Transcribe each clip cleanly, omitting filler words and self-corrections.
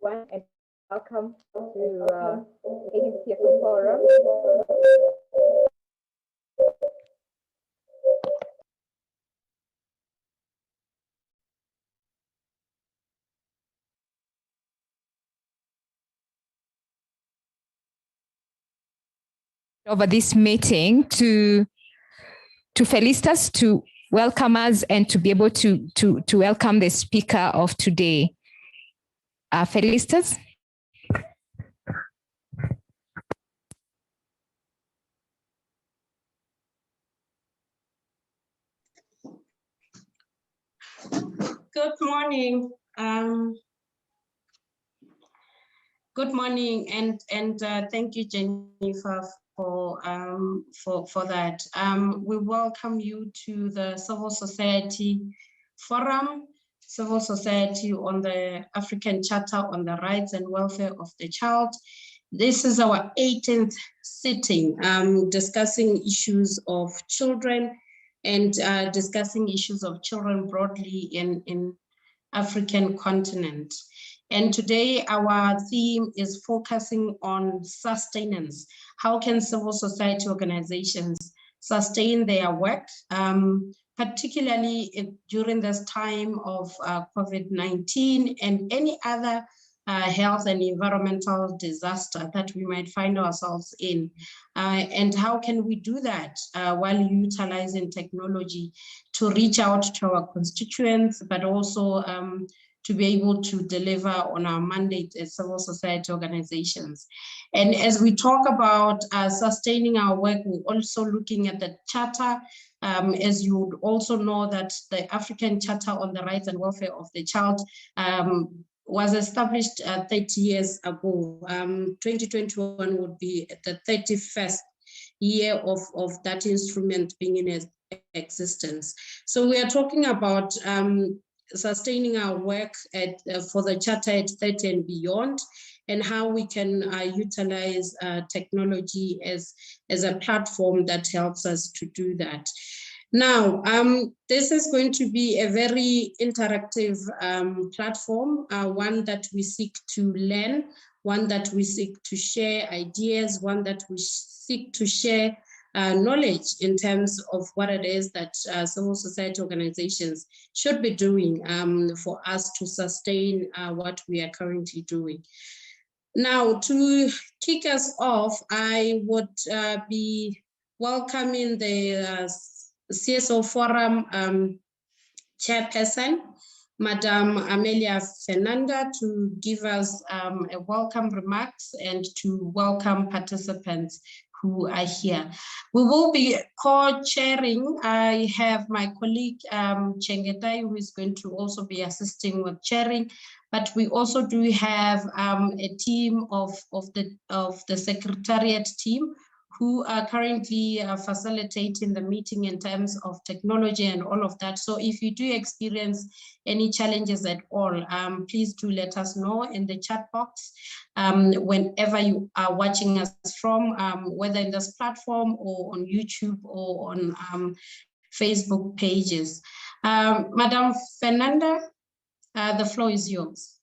And welcome to CSO Forum. Over this meeting to felicitate us, to welcome us, and to be able to welcome the speaker of today. Felicitas. Good morning. Good morning, and thank you, Jennifer, for that. We welcome you to the Civil Society Forum, Civil Society on the African Charter on the Rights and Welfare of the Child. This is our 18th sitting, discussing issues of children and discussing issues of children broadly in African continent. And today our theme is focusing on sustenance. How can civil society organizations sustain their work, particularly during this time of COVID-19 and any other health and environmental disaster that we might find ourselves in? And how can we do that while utilizing technology to reach out to our constituents, but also to be able to deliver on our mandate as civil society organizations? And as we talk about sustaining our work, we're also looking at the Charter. As you would also know that the African Charter on the Rights and Welfare of the Child was established 30 years ago. 2021 would be the 31st year of that instrument being in existence. So we are talking about sustaining our work for the Charter at 30 and beyond, and how we can utilize technology as a platform that helps us to do that. Now, this is going to be a very interactive platform, one that we seek to learn, one that we seek to share ideas, one that we seek to share knowledge in terms of what it is that civil society organizations should be doing for us to sustain what we are currently doing. Now, to kick us off, I would be welcoming the CSO Forum Chairperson, Madam Amelia Fernanda, to give us a welcome remarks and to welcome participants who are here. We will be co-chairing. I have my colleague Chengetai, who is going to also be assisting with chairing, but we also do have a team of the secretariat team who are currently facilitating the meeting in terms of technology and all of that. So if you do experience any challenges at all, please do let us know in the chat box whenever you are watching us from, whether in this platform or on YouTube or on Facebook pages. Madam Fernanda, the floor is yours.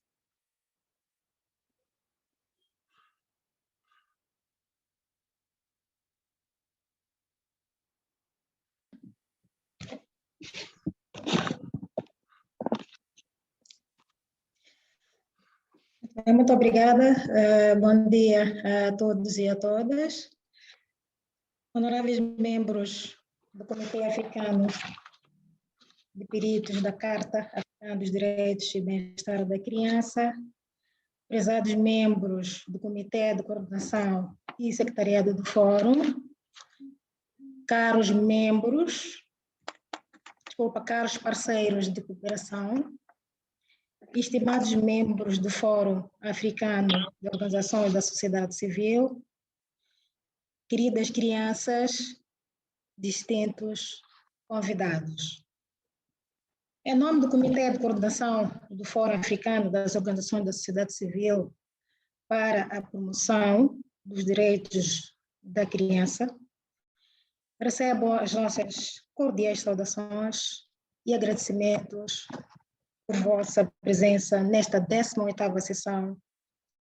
Muito obrigada, bom dia a todos e a todas. Honoráveis membros do Comitê Africano de Peritos da Carta Africana dos Direitos e Bem-Estar da Criança, prezados membros do Comitê de Coordenação e Secretariado do Fórum, caros parceiros de cooperação, estimados membros do Fórum Africano de Organizações da Sociedade Civil, queridas crianças, distintos convidados. Em nome do Comitê de Coordenação do Fórum Africano das Organizações da Sociedade Civil para a Promoção dos Direitos da Criança, recebo as nossas cordiais saudações e agradecimentos por vossa presença nesta 18ª sessão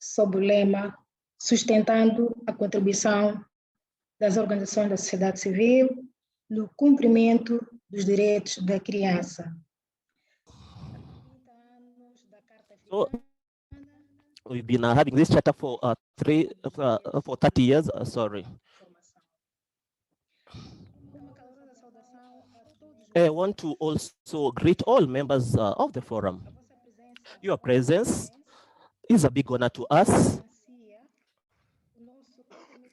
sob o lema Sustentando a Contribuição das Organizações da Sociedade Civil no Cumprimento dos Direitos da Criança. So we've been having this charter for 30 years. Sorry. I want to also greet all members of the forum. Your presence is a big honor to us,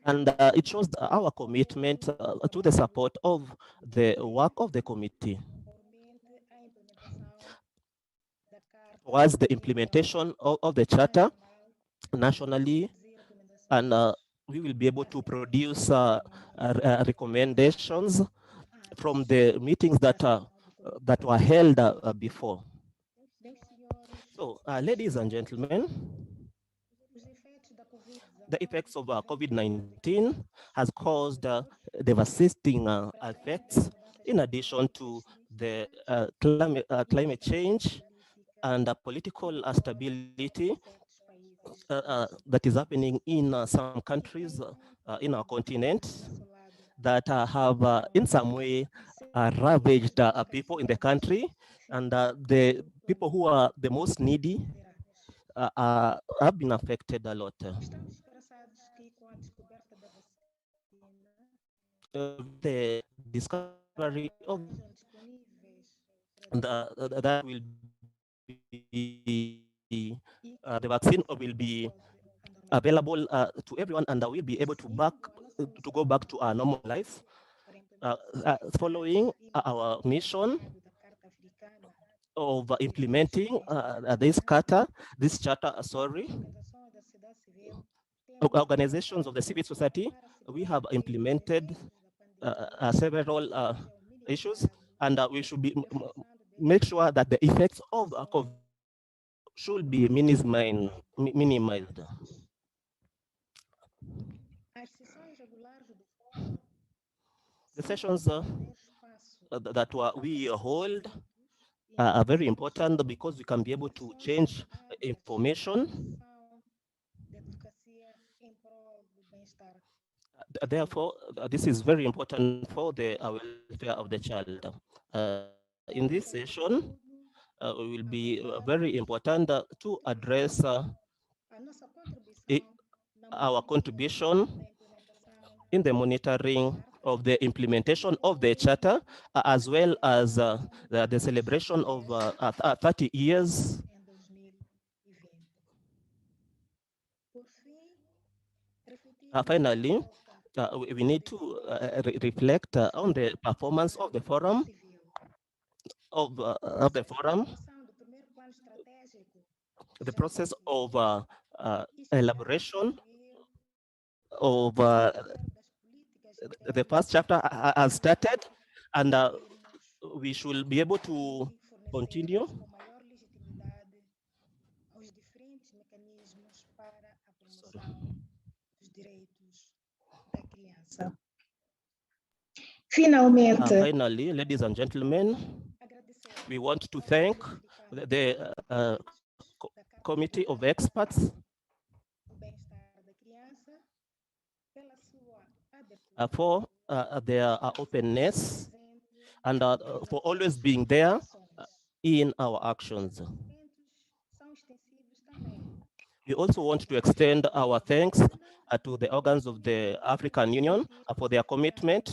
and it shows our commitment to the support of the work of the committee towards the implementation of the charter nationally, and we will be able to produce recommendations from the meetings that were held before. So, ladies and gentlemen, the effects of COVID-19 has caused devastating effects in addition to the climate change and political stability that is happening in some countries in our continent that have in some way ravaged people in the country, and the people who are the most needy have been affected a lot. The discovery of that will be the vaccine will be available to everyone, and we'll be able to go back to our normal life following our mission of implementing this charter. Organizations of the civil society, we have implemented several issues, and we should make sure that the effects of COVID should be minimized. The sessions that we hold are very important because we can be able to change information. Therefore, this is very important for the welfare of the child. In this session, it will be very important to address our contribution in the monitoring of the implementation of the charter, as well as the celebration of 30 years. Finally, we need to reflect on the performance of the forum, the process of elaboration of the first chapter has started, and we should be able to continue. Finally, ladies and gentlemen, we want to thank the committee of experts for their openness and for always being there in our actions. We also want to extend our thanks to the organs of the African Union for their commitment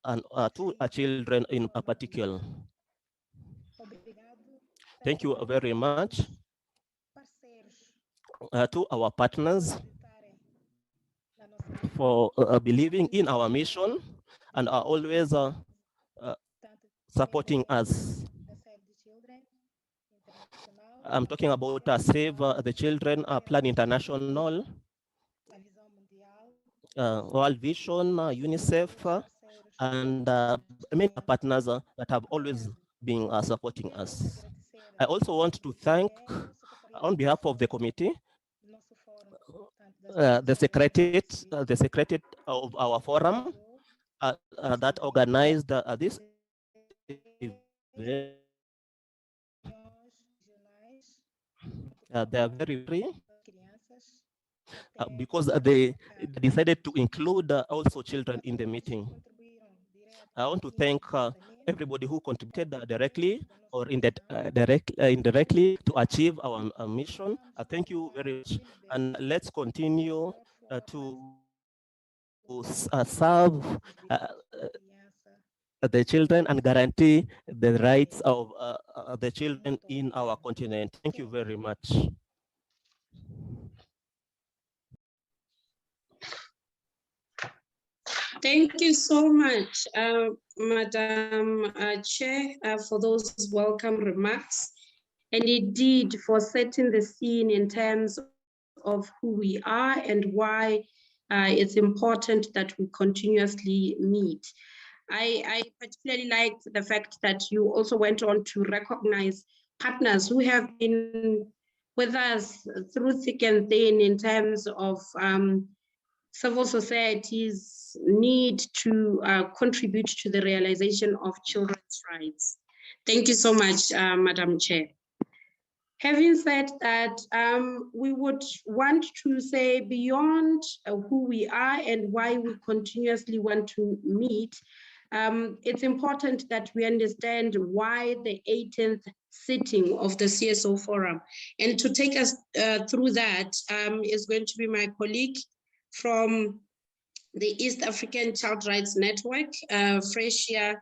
and to our children in particular. Thank you very much. to our partners for believing in our mission and are always supporting us. I'm talking about Save the Children Plan International, World Vision, Unicef, and many partners that have always been supporting us. I also want to thank, on behalf of the committee, the secretariat of our forum that organized this event. They are very free because they decided to include also children in the meeting. I want to thank everybody who contributed directly or indirectly to achieve our mission. Thank you very much. And let's continue to serve the children and guarantee the rights of the children in our continent. Thank you very much. Thank you so much, Madam Chair, for those welcome remarks, and indeed for setting the scene in terms of who we are and why it's important that we continuously meet. I particularly liked the fact that you also went on to recognize partners who have been with us through thick and thin in terms of civil society's need to contribute to the realization of children's rights. Thank you so much, Madam Chair. Having said that, we would want to say beyond who we are and why we continuously want to meet, it's important that we understand why the 18th sitting of the CSO Forum. And to take us through that is going to be my colleague from the East African Child Rights Network, Fresia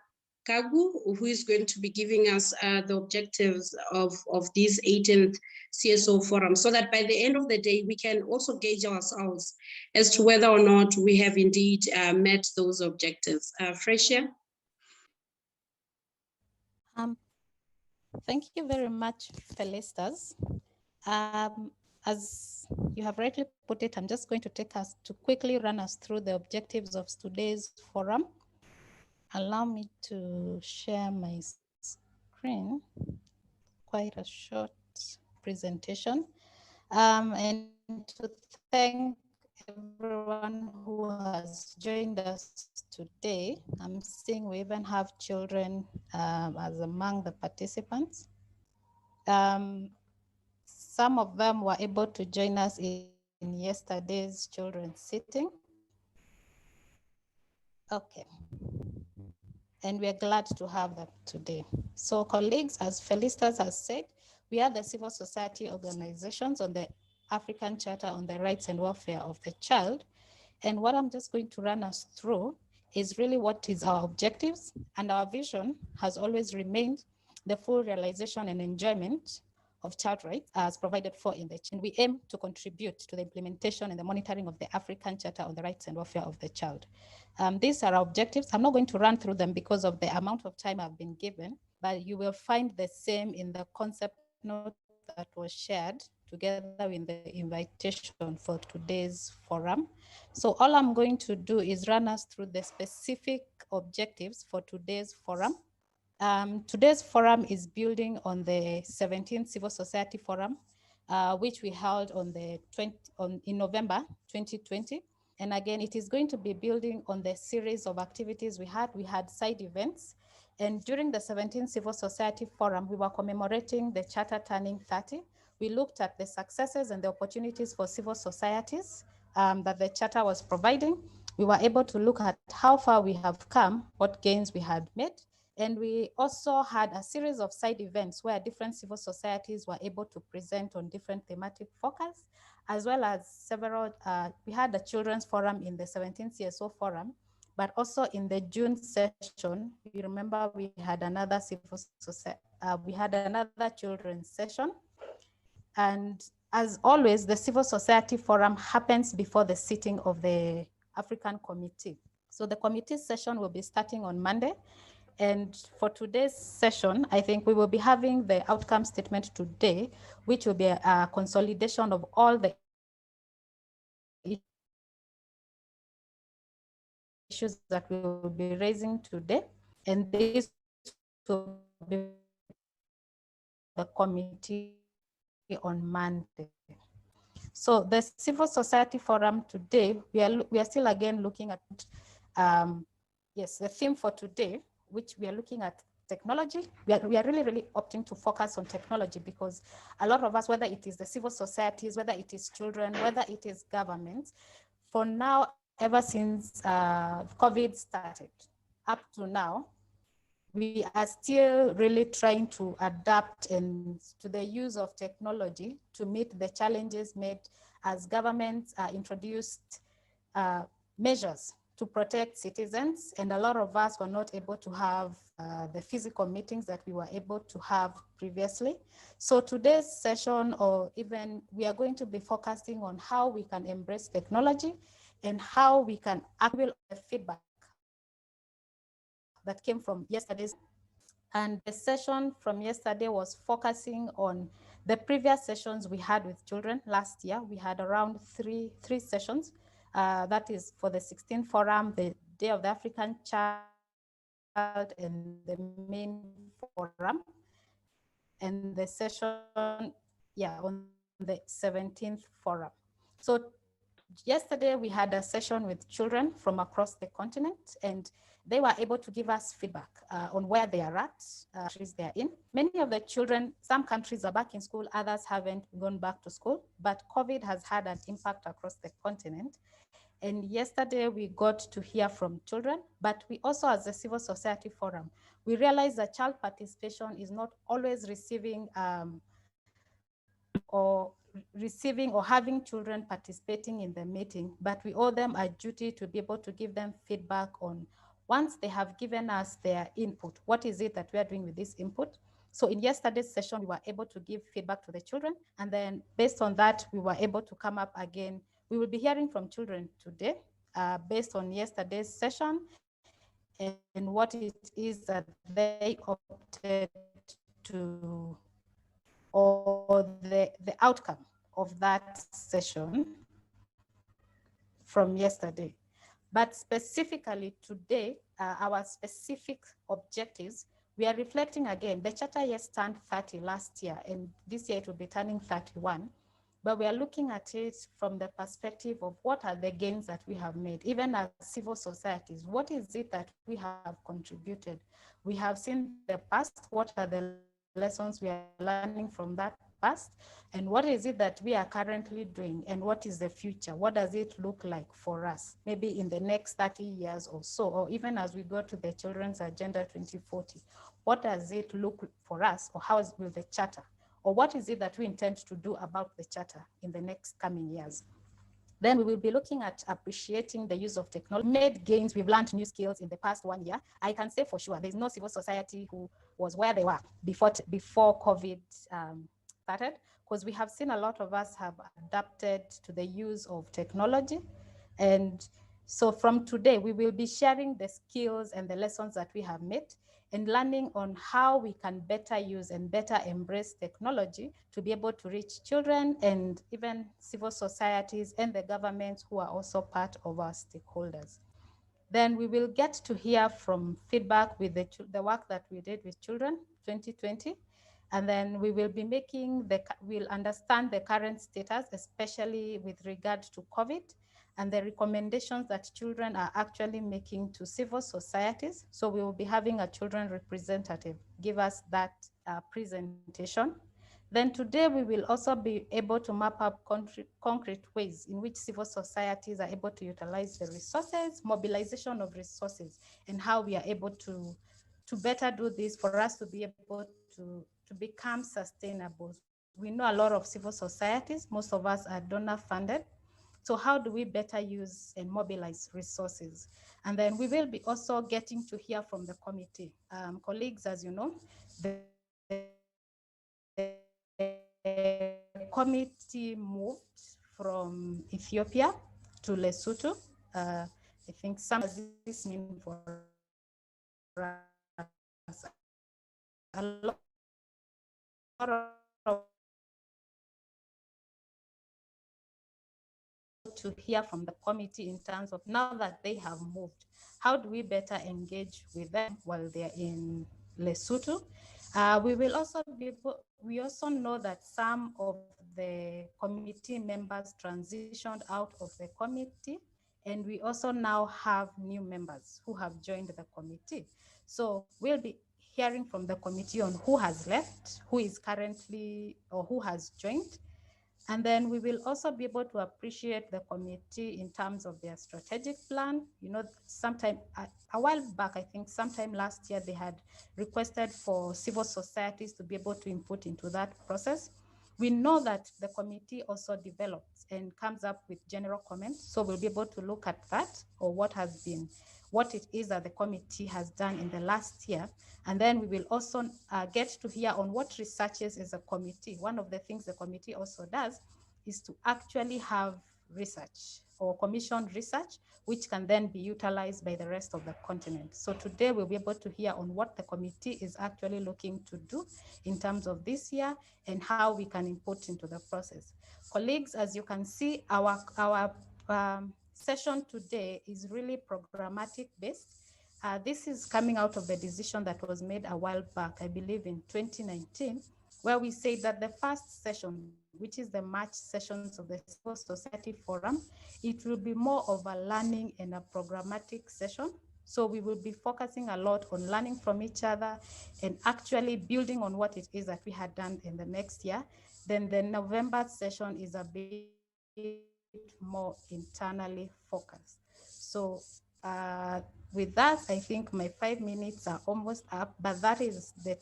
Kagu, who is going to be giving us the objectives of this 18th CSO Forum, so that by the end of the day, we can also gauge ourselves as to whether or not we have indeed met those objectives. Fresia? Thank you very much, Felicitas. As you have rightly put it, I'm just going to take us to quickly run us through the objectives of today's forum. Allow me to share my screen, quite a short presentation, and to thank everyone who has joined us today. I'm seeing we even have children as among the participants. Some of them were able to join us in yesterday's children's sitting. Okay. And we're glad to have them today. So colleagues, as Felicitas has said, we are the civil society organizations on the African Charter on the Rights and Welfare of the Child. And what I'm just going to run us through is really what is our objectives, and our vision has always remained the full realization and enjoyment of child rights as provided for in the Charter. And we aim to contribute to the implementation and the monitoring of the African Charter on the Rights and Welfare of the Child. These are our objectives. I'm not going to run through them because of the amount of time I've been given, but you will find the same in the concept note that was shared together with the invitation for today's forum. So all I'm going to do is run us through the specific objectives for today's forum. Today's forum is building on the 17th Civil Society Forum, which we held on in November 2020. And again, it is going to be building on the series of activities we had. We had side events. And during the 17th Civil Society Forum, we were commemorating the Charter turning 30. We looked at the successes and the opportunities for civil societies that the Charter was providing. We were able to look at how far we have come, what gains we had made. And we also had a series of side events where different civil societies were able to present on different thematic focus, as well as several, we had a children's forum in the 17th CSO forum, but also in the June session, you remember we had another civil society, we had another children's session. And as always, the Civil Society Forum happens before the sitting of the African Committee. So the committee session will be starting on Monday. And for today's session, I think we will be having the outcome statement today, which will be a consolidation of all the issues that we will be raising today. And this will be the committee on Monday. So the Civil Society Forum today, we are still again looking at, yes, the theme for today, which we are looking at technology. We are really opting to focus on technology because a lot of us, whether it is the civil societies, whether it is children, whether it is governments, for now, ever since COVID started up to now, we are still really trying to adapt to the use of technology to meet the challenges made as governments introduced measures to protect citizens. And a lot of us were not able to have the physical meetings that we were able to have previously. So today's session, or even we are going to be focusing on how we can embrace technology and how we can activate the feedback that came from yesterday's. And the session from yesterday was focusing on the previous sessions we had with children last year. We had around three sessions. That is for the 16th forum, the Day of the African Child, and the main forum. And the session, yeah, on the 17th forum. So yesterday we had a session with children from across the continent, and they were able to give us feedback on where they are at, countries they are in. Many of the children, some countries are back in school, others haven't gone back to school, but COVID has had an impact across the continent. And yesterday we got to hear from children, but we also, as a civil society forum, we realized that child participation is not always receiving or having children participating in the meeting, but we owe them a duty to be able to give them feedback on, once they have given us their input, what is it that we are doing with this input? So in yesterday's session, we were able to give feedback to the children. And then based on that, we were able to come up again. We will be hearing from children today based on yesterday's session and what it is that they opted to, or the outcome of that session from yesterday. But specifically today, our specific objectives, we are reflecting again, the charter yes turned 30 last year, and this year it will be turning 31. But we are looking at it from the perspective of what are the gains that we have made, even as civil societies. What is it that we have contributed? We have seen the past, what are the lessons we are learning from that past, and what is it that we are currently doing, and what is the future? What does it look like for us, maybe in the next 30 years or so, or even as we go to the Children's Agenda 2040, what does it look for us, or how will the charter, or what is it that we intend to do about the charter in the next coming years? Then we will be looking at appreciating the use of technology. Made gains, we've learned new skills in the past 1 year. I can say for sure, there's no civil society who was where they were before COVID started, because we have seen a lot of us have adapted to the use of technology. And so from today, we will be sharing the skills and the lessons that we have made and learning on how we can better use and better embrace technology to be able to reach children and even civil societies and the governments who are also part of our stakeholders. Then we will get to hear from feedback with the work that we did with children 2020. And then we will be we'll understand the current status, especially with regard to COVID, and the recommendations that children are actually making to civil societies. So we will be having a children representative give us that presentation. Then today we will also be able to map up concrete ways in which civil societies are able to utilize the resources, mobilization of resources, and how we are able to better do this for us to be able to become sustainable. We know a lot of civil societies, most of us are donor funded. So how do we better use and mobilize resources? And then we will be also getting to hear from the committee. Colleagues, as you know, the the committee moved from Ethiopia to Lesotho. I think some of this mean for us. A lot of to hear from the committee in terms of, now that they have moved, how do we better engage with them while they're in Lesotho? We also know that some of the committee members transitioned out of the committee, and we also now have new members who have joined the committee. So we'll be hearing from the committee on who has left, who is currently, or who has joined. And then we will also be able to appreciate the committee in terms of their strategic plan. You know, sometime a while back, I think sometime last year, they had requested for civil societies to be able to input into that process. We know that the committee also develops and comes up with general comments. So we'll be able to look at that, or what it is that the committee has done in the last year. And then we will also get to hear on what researches as a committee. One of the things the committee also does is to actually have research or commissioned research, which can then be utilized by the rest of the continent. So today we'll be able to hear on what the committee is actually looking to do in terms of this year and how we can input into the process. Colleagues, as you can see, our session today is really programmatic based. This is coming out of the decision that was made a while back, I believe in 2019, where we say that the first session, which is the March sessions of the Civil Society Forum, it will be more of a learning and a programmatic session. So we will be focusing a lot on learning from each other and actually building on what it is that we had done in the next year. Then the November session is a bit more internally focused. So with that, I think my 5 minutes are almost up, but that is the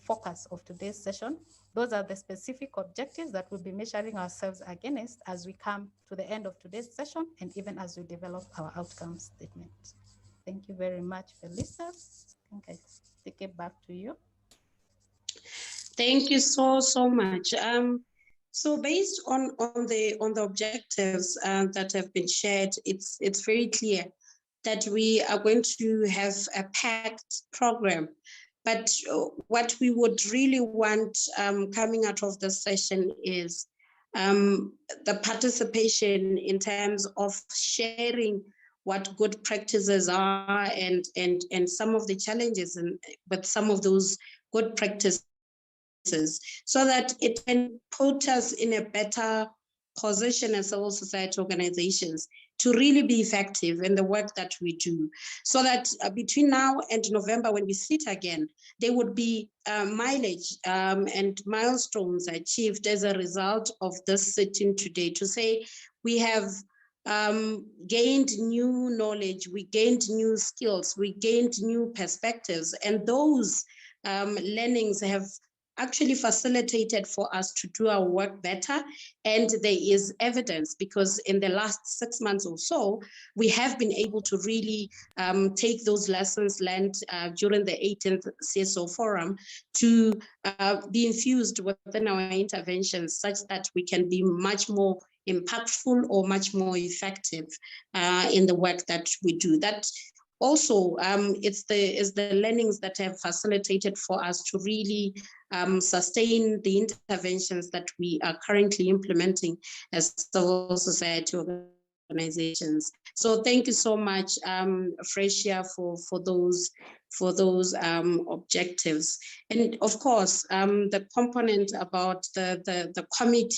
focus of today's session. Those are the specific objectives that we'll be measuring ourselves against as we come to the end of today's session and even as we develop our outcome statement. Thank you very much, Felisa. I think I take it back to you. Thank you so much. So based on the objectives that have been shared, it's very clear that we are going to have a packed program. But what we would really want coming out of the session is the participation in terms of sharing what good practices are and some of the challenges but some of those good practices, so that it can put us in a better position as civil society organizations to really be effective in the work that we do, so that between now and November, when we sit again, there would be mileage and milestones achieved as a result of this sitting today, to say we have gained new knowledge, we gained new skills, we gained new perspectives, and those learnings have actually facilitated for us to do our work better. And there is evidence, because in the last 6 months or so, we have been able to really take those lessons learned during the 18th CSO forum to be infused within our interventions, such that we can be much more impactful or much more effective in the work that we do. That also, it's the learnings that have facilitated for us to really sustain the interventions that we are currently implementing as civil society organizations. So thank you so much, Frecia, for those objectives. And of course, the component about the committee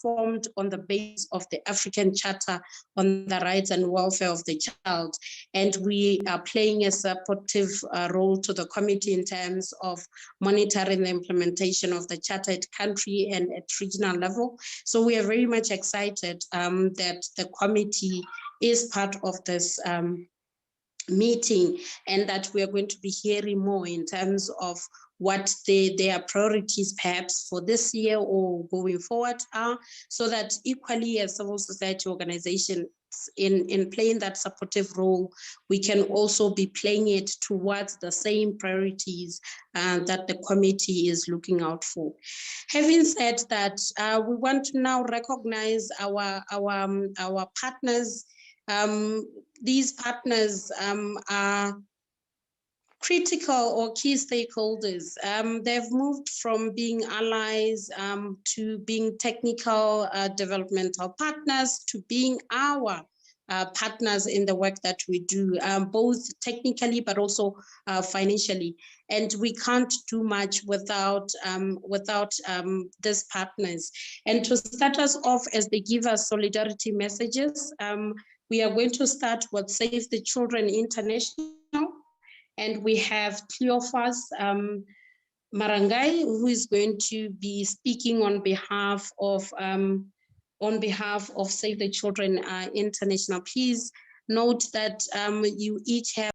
formed on the basis of the African Charter on the Rights and Welfare of the Child. And we are playing a supportive role to the committee in terms of monitoring the implementation of the Charter at country and at regional level. So we are very much excited that the committee is part of this meeting, and that we are going to be hearing more in terms of what their priorities perhaps for this year or going forward are, so that equally as civil society organizations, in playing that supportive role, we can also be playing it towards the same priorities that the committee is looking out for. Having said that, we want to now recognize our partners. These partners are critical or key stakeholders. They've moved from being allies to being technical developmental partners to being our partners in the work that we do, both technically but also financially. And we can't do much without these partners. And to start us off as they give us solidarity messages, we are going to start with Save the Children International. And we have Cleophas Marangai, who is going to be speaking on behalf of Save the Children International. Please note that you each have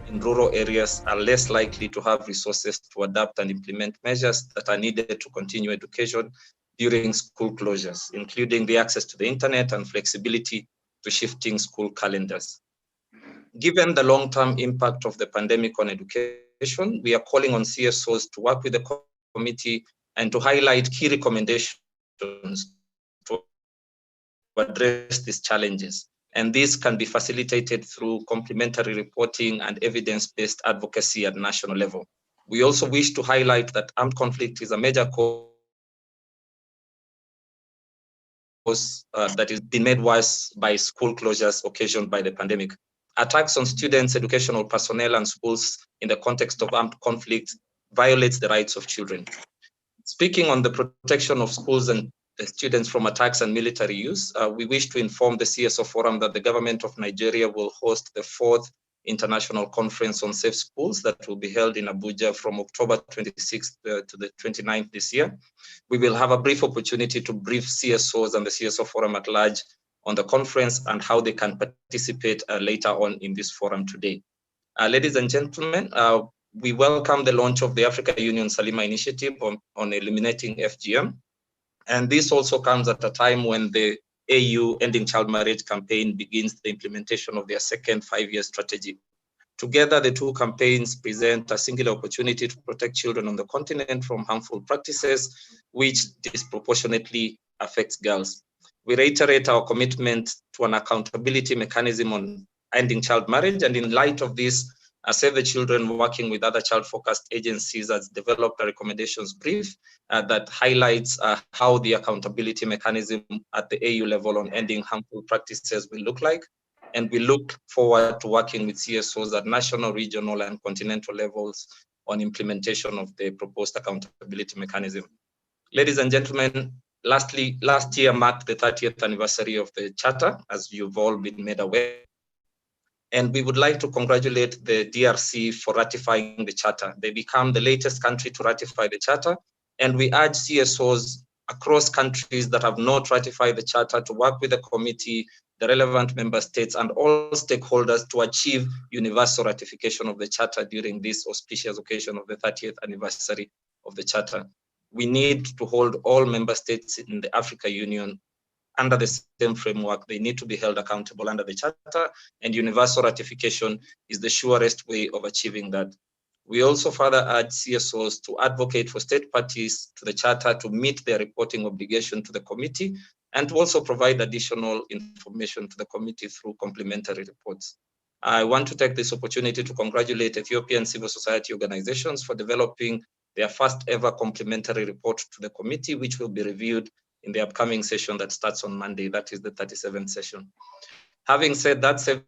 in rural areas are less likely to have resources to adapt and implement measures that are needed to continue education during school closures, including the access to the internet and flexibility to shifting school calendars. Given the long-term impact of the pandemic on education, we are calling on CSOs to work with the committee and to highlight key recommendations to address these challenges. And this can be facilitated through complementary reporting and evidence-based advocacy at national level. We also wish to highlight that armed conflict is a major cause that is being made worse by school closures occasioned by the pandemic. Attacks on students, educational personnel, and schools in the context of armed conflict violates the rights of children. Speaking on the protection of schools and students from attacks and military use, we wish to inform the CSO Forum that the government of Nigeria will host the 4th International Conference on Safe Schools that will be held in Abuja from October 26th to the 29th this year. We will have a brief opportunity to brief CSOs and the CSO Forum at large on the conference and how they can participate later on in this forum today. Ladies and gentlemen, we welcome the launch of the Africa Union Salima Initiative on eliminating FGM. And this also comes at a time when the AU Ending Child Marriage campaign begins the implementation of their second 5-year strategy. Together, the two campaigns present a singular opportunity to protect children on the continent from harmful practices, which disproportionately affects girls. We reiterate our commitment to an accountability mechanism on ending child marriage, and in light of this, Save the Children, working with other child-focused agencies, has developed a recommendations brief that highlights how the accountability mechanism at the AU level on ending harmful practices will look like. And we look forward to working with CSOs at national, regional, and continental levels on implementation of the proposed accountability mechanism. Ladies and gentlemen, lastly, last year marked the 30th anniversary of the Charter, as you've all been made aware. And we would like to congratulate the DRC for ratifying the Charter. They become the latest country to ratify the Charter. And we urge CSOs across countries that have not ratified the Charter to work with the committee the relevant member states, and all stakeholders to achieve universal ratification of the Charter during this auspicious occasion of the 30th anniversary of the Charter. We need to hold all member states in the African Union under the same framework. They need to be held accountable under the Charter, and universal ratification is the surest way of achieving that. We also further urge CSOs to advocate for state parties to the Charter to meet their reporting obligation to the committee, and to also provide additional information to the committee through complementary reports. I want to take this opportunity to congratulate Ethiopian civil society organizations for developing their first ever complementary report to the committee, which will be reviewed in the upcoming session that starts on Monday, that is the 37th session. Having said that, Save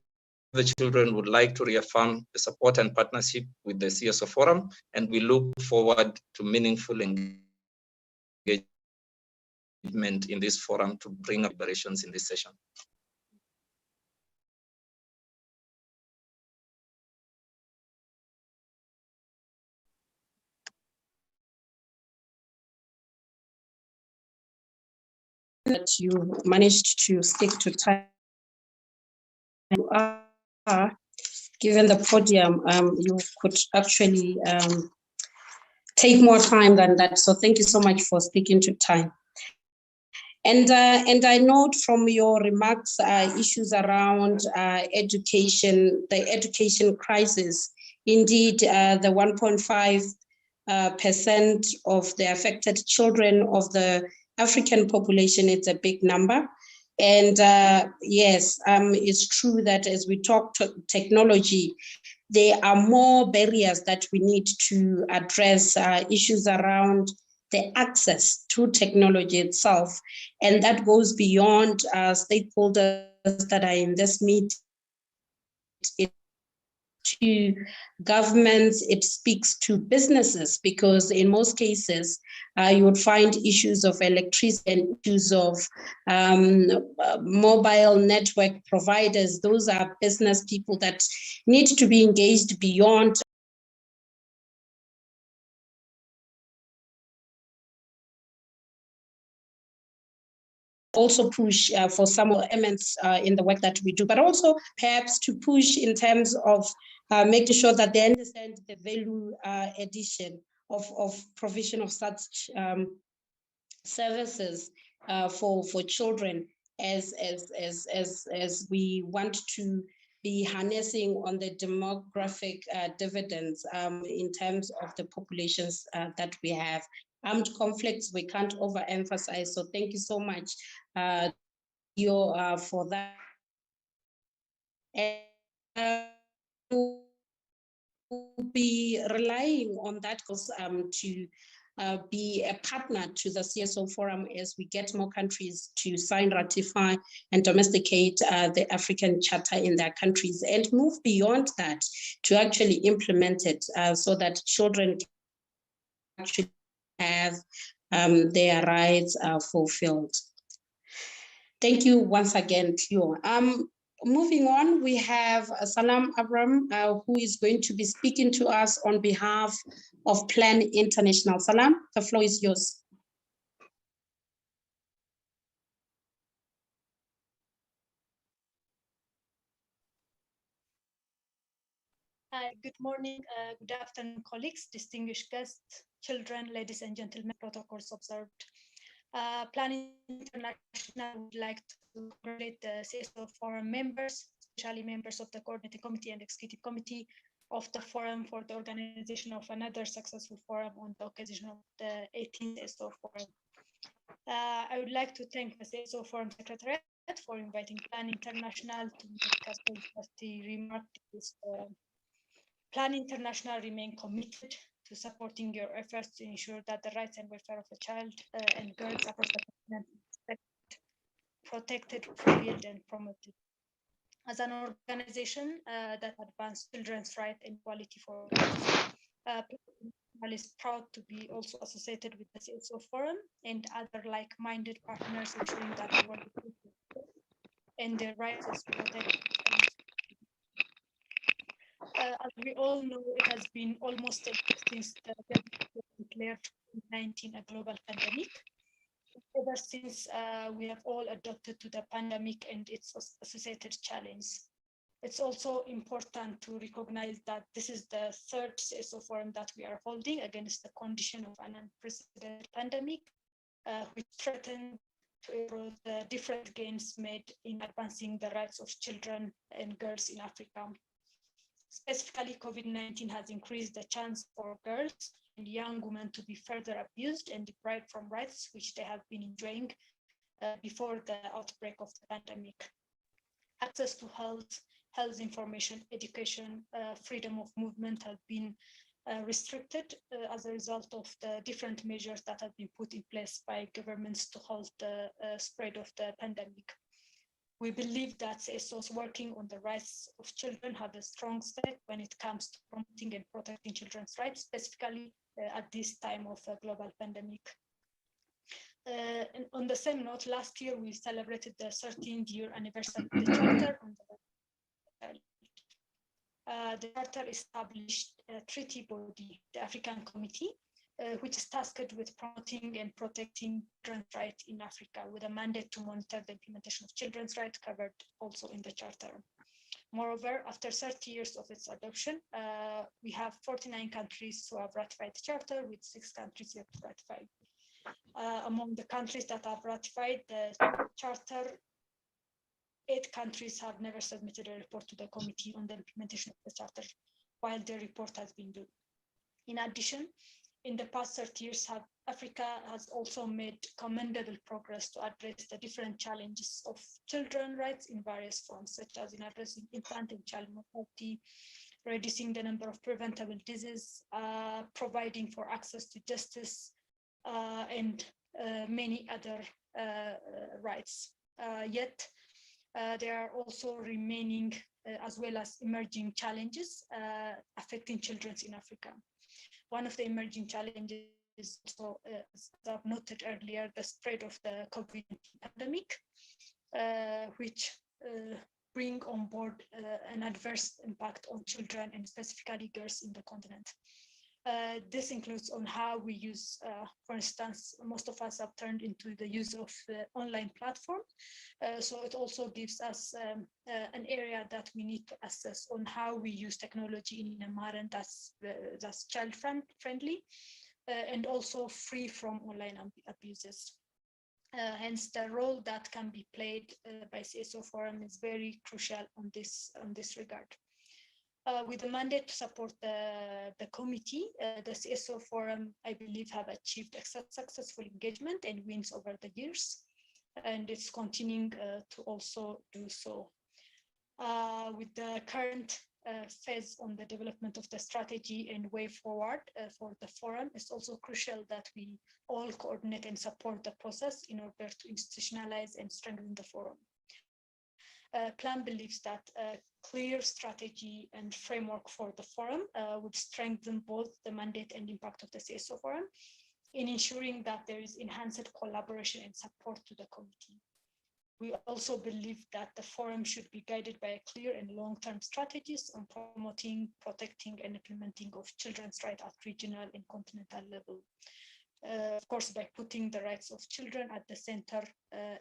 the Children would like to reaffirm the support and partnership with the CSO Forum, and we look forward to meaningful engagement in this forum to bring deliberations in this session. That you managed to stick to time. You are, given the podium, you could actually take more time than that. So thank you so much for sticking to time. And I note from your remarks issues around education, the education crisis. Indeed, the 1.5% of the affected children of the African population, it's a big number. And yes, it's true that as we talk to technology, there are more barriers that we need to address, issues around the access to technology itself. And that goes beyond stakeholders that are in this meeting. To governments, it speaks to businesses, because in most cases, you would find issues of electricity and issues of mobile network providers. Those are business people that need to be engaged beyond also push for some elements in the work that we do, but also perhaps to push in terms of making sure that they understand the value addition of provision of such services for children as we want to be harnessing on the demographic dividends in terms of the populations that we have. Armed conflicts, we can't overemphasize. So thank you so much for that. And we'll be relying on that to be a partner to the CSO Forum as we get more countries to sign, ratify, and domesticate the African Charter in their countries, and move beyond that to actually implement it so that children actually have their rights fulfilled. Thank you once again, Cleo. Moving on, we have Salam Abram, who is going to be speaking to us on behalf of Plan International. Salam, the floor is yours. Good morning, good afternoon, colleagues, distinguished guests, children, ladies and gentlemen, protocols observed. Plan International would like to congratulate the CSO Forum members, especially members of the Coordinating Committee and Executive Committee of the Forum for the organization of another successful forum on the occasion of the 18th CSO Forum. I would like to thank the CSO Forum Secretariat for inviting Plan International to discuss the remark this forum. Plan International remain committed to supporting your efforts to ensure that the rights and welfare of the child and girls across the continent are protected, revealed, and promoted. As an organization that advances children's rights and equality for girls, Plan is proud to be also associated with the CSO Forum and other like-minded partners, ensuring that the world and their rights is protected. As we all know, it has been almost a year since the declared COVID-19 a global pandemic. ever since we have all adapted to the pandemic and its associated challenge. It's also important to recognize that this is the third CSO forum that we are holding against the condition of an unprecedented pandemic, which threatened to erode the different gains made in advancing the rights of children and girls in Africa. Specifically, COVID-19 has increased the chance for girls and young women to be further abused and deprived from rights which they have been enjoying before the outbreak of the pandemic. Access to health information, education, freedom of movement have been restricted as a result of the different measures that have been put in place by governments to halt the spread of the pandemic. We believe that CSOs working on the rights of children have a strong stake when it comes to promoting and protecting children's rights, specifically at this time of a global pandemic. And on the same note, last year we celebrated the 13th year anniversary of the Charter on the Charter established a treaty body, the African Committee, which is tasked with promoting and protecting children's rights in Africa with a mandate to monitor the implementation of children's rights covered also in the Charter. Moreover, after 30 years of its adoption, we have 49 countries who have ratified the Charter, with 6 countries yet to ratify. Among the countries that have ratified the Charter, 8 countries have never submitted a report to the Committee on the implementation of the Charter, while their report has been due. In addition, in the past 30 years, Africa has also made commendable progress to address the different challenges of children's rights in various forms, such as in addressing infant and child mortality, reducing the number of preventable diseases, providing for access to justice, and many other rights. Yet, there are also remaining as well as emerging challenges affecting children in Africa. One of the emerging challenges is also, as I've noted earlier, the spread of the COVID-19 pandemic, which bring on board an adverse impact on children and specifically girls in the continent. This includes on how we use, for instance, most of us have turned into the use of online platform. So it also gives us an area that we need to assess on how we use technology in a manner that's child friendly and also free from online abuses. Hence, the role that can be played by CSO Forum is very crucial on this regard. With the mandate to support the committee, the CSO Forum, I believe, have achieved successful engagement and wins over the years, and it's continuing to also do so. With the current phase on the development of the strategy and way forward for the forum, it's also crucial that we all coordinate and support the process in order to institutionalize and strengthen the forum. Plan believes that a clear strategy and framework for the forum would strengthen both the mandate and impact of the CSO forum in ensuring that there is enhanced collaboration and support to the committee. We also believe that the forum should be guided by clear and long-term strategies on promoting, protecting, and implementing of children's rights at regional and continental level. Of course, by putting the rights of children at the center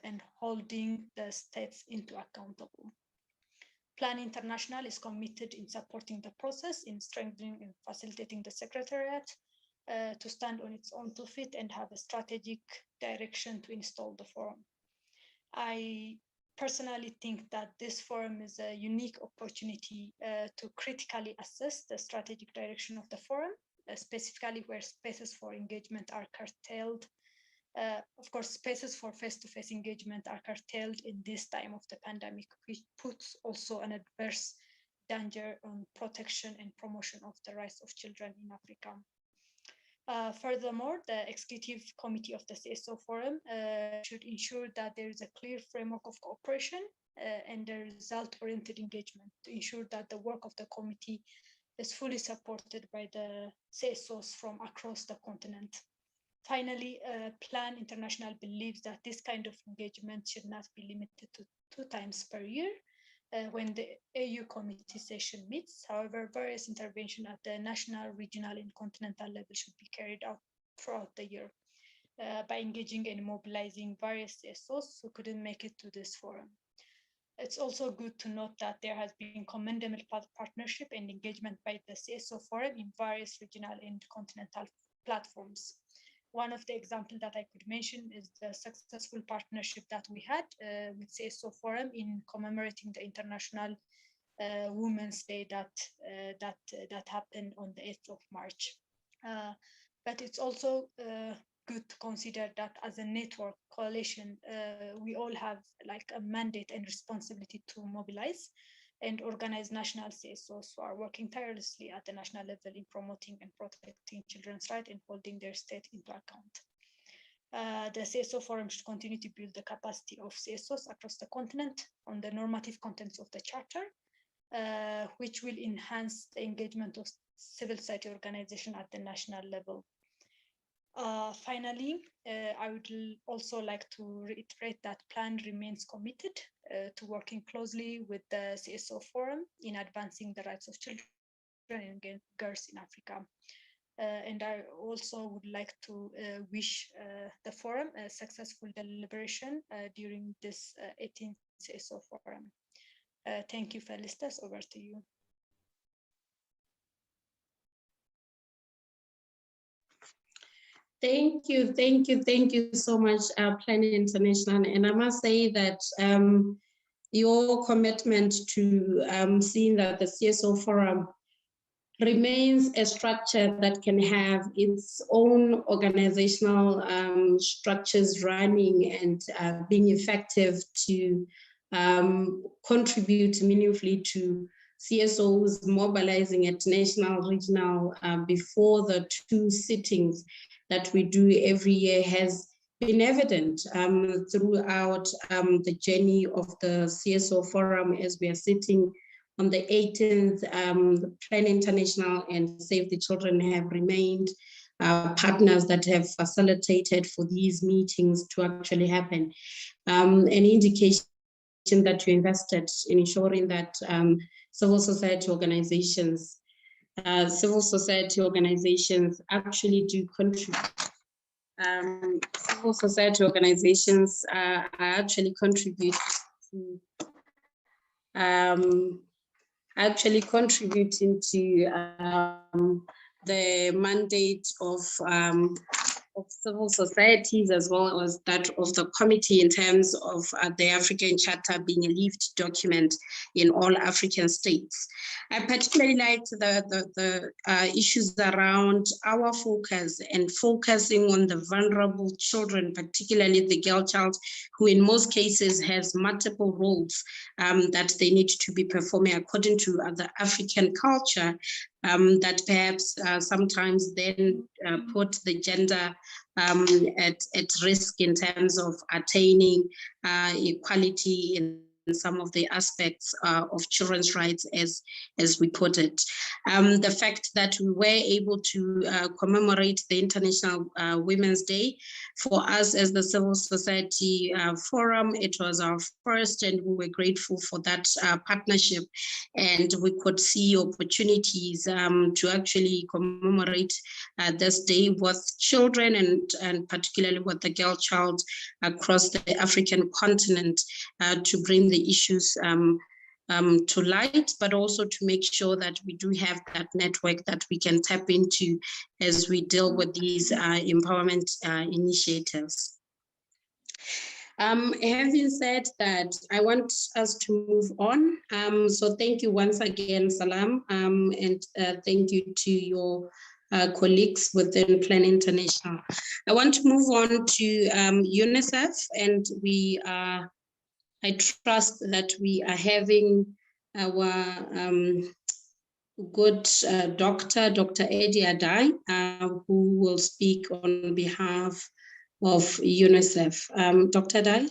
and holding the states into accountable. Plan International is committed in supporting the process, in strengthening and facilitating the Secretariat to stand on its own 2 feet and have a strategic direction to install the forum. I personally think that this forum is a unique opportunity to critically assess the strategic direction of the forum, specifically where spaces for engagement are curtailed. Of course, spaces for face-to-face engagement are curtailed in this time of the pandemic, which puts also an adverse danger on protection and promotion of the rights of children in Africa. Furthermore, the Executive Committee of the CSO Forum should ensure that there is a clear framework of cooperation and a result-oriented engagement to ensure that the work of the committee is fully supported by the CSOs from across the continent. Finally, Plan International believes that this kind of engagement should not be limited to 2 times per year when the AU committee session meets. However, various interventions at the national, regional, and continental level should be carried out throughout the year. by engaging and mobilizing various CSOs who couldn't make it to this forum. It's also good to note that there has been commendable partnership and engagement by the CSO Forum in various regional and continental platforms. One of the examples that I could mention is the successful partnership that we had with CSO Forum in commemorating the International Women's Day that happened on the 8th of March. But it's also good to consider that as a network coalition, we all have like a mandate and responsibility to mobilize and organize national CSOs who are working tirelessly at the national level in promoting and protecting children's rights and holding their state into account. The CSO Forum should continue to build the capacity of CSOs across the continent on the normative contents of the Charter, which will enhance the engagement of civil society organizations at the national level. Finally, I would also like to reiterate that PLAN remains committed to working closely with the CSO Forum in advancing the rights of children and girls in Africa. And I also would like to wish the forum a successful deliberation during this 18th CSO Forum. Thank you, Felicitas. Over to you. Thank you so much, Plan International. And I must say that your commitment to seeing that the CSO Forum remains a structure that can have its own organizational structures running and being effective to contribute meaningfully to CSOs mobilizing at national, regional, before the 2 sittings that we do every year has been evident throughout the journey of the CSO Forum as we are sitting on the 18th. The Plan International and Save the Children have remained partners that have facilitated for these meetings to actually happen. An indication that you invested in ensuring that civil society organizations actually do contribute. Civil society organizations are actually contributing to the mandate of civil societies as well as that of the committee in terms of the African Charter being a lived document in all African states. I particularly liked the issues around our focus and focusing on the vulnerable children, particularly the girl child, who in most cases has multiple roles that they need to be performing according to the African culture, that perhaps sometimes then put the gender at risk in terms of attaining equality in some of the aspects of children's rights, as we put it. The fact that we were able to commemorate the International Women's Day, for us as the Civil Society Forum, it was our first, and we were grateful for that partnership. And we could see opportunities to actually commemorate this day with children and particularly with the girl child across the African continent to bring the issues to light, but also to make sure that we do have that network that we can tap into as we deal with these empowerment initiatives. Having said that, I want us to move on. So thank you once again, Salam, and thank you to your colleagues within Plan International. I want to move on to Unicef, and I trust that we are having our good Dr. Eddie Adai, who will speak on behalf of Unicef. Dr. Adai?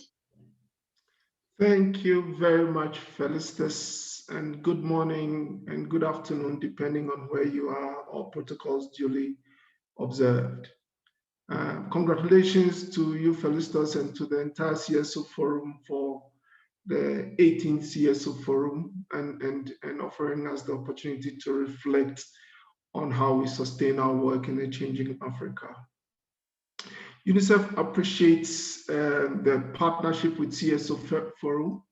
Thank you very much, Felicitas, and good morning and good afternoon, depending on where you are, all protocols duly observed. Congratulations to you, Felicitas, and to the entire CSO Forum for the 18th CSO Forum and offering us the opportunity to reflect on how we sustain our work in a changing Africa. UNICEF appreciates the partnership with CSO Forum.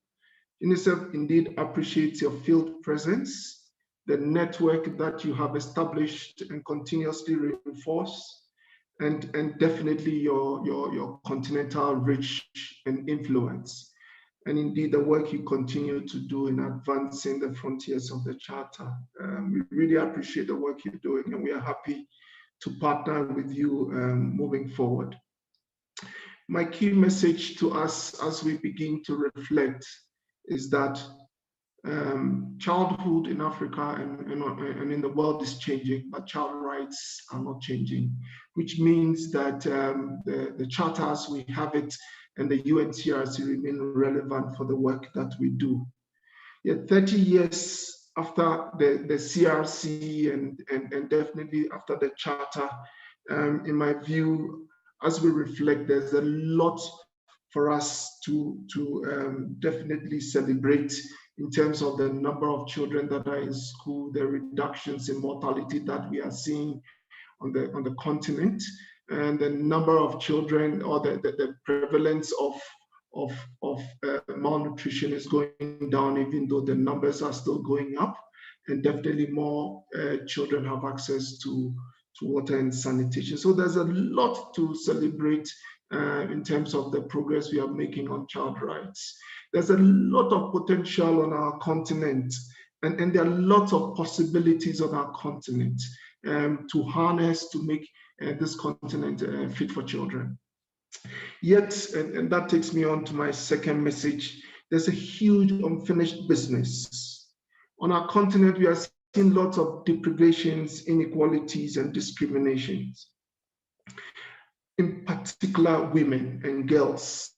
UNICEF indeed appreciates your field presence, the network that you have established and continuously reinforce, and definitely your continental reach and influence. And indeed, the work you continue to do in advancing the frontiers of the Charter. We really appreciate the work you're doing, and we are happy to partner with you moving forward. My key message to us as we begin to reflect is that childhood in Africa and in the world is changing, but child rights are not changing, which means that the Charter as we have it and the UNCRC remain relevant for the work that we do. Yet 30 years after the CRC and definitely after the Charter, in my view, as we reflect, there's a lot for us to definitely celebrate in terms of the number of children that are in school, the reductions in mortality that we are seeing on the continent, and the number of children or the prevalence of malnutrition is going down, even though the numbers are still going up, and definitely more children have access to water and sanitation. So there's a lot to celebrate in terms of the progress we are making on child rights. There's a lot of potential on our continent, and there are lots of possibilities on our continent to harness, to make this continent fit for children. Yet, and that takes me on to my second message, there's a huge unfinished business. On our continent, we are seeing lots of deprivations, inequalities, and discriminations. In particular, women and girls.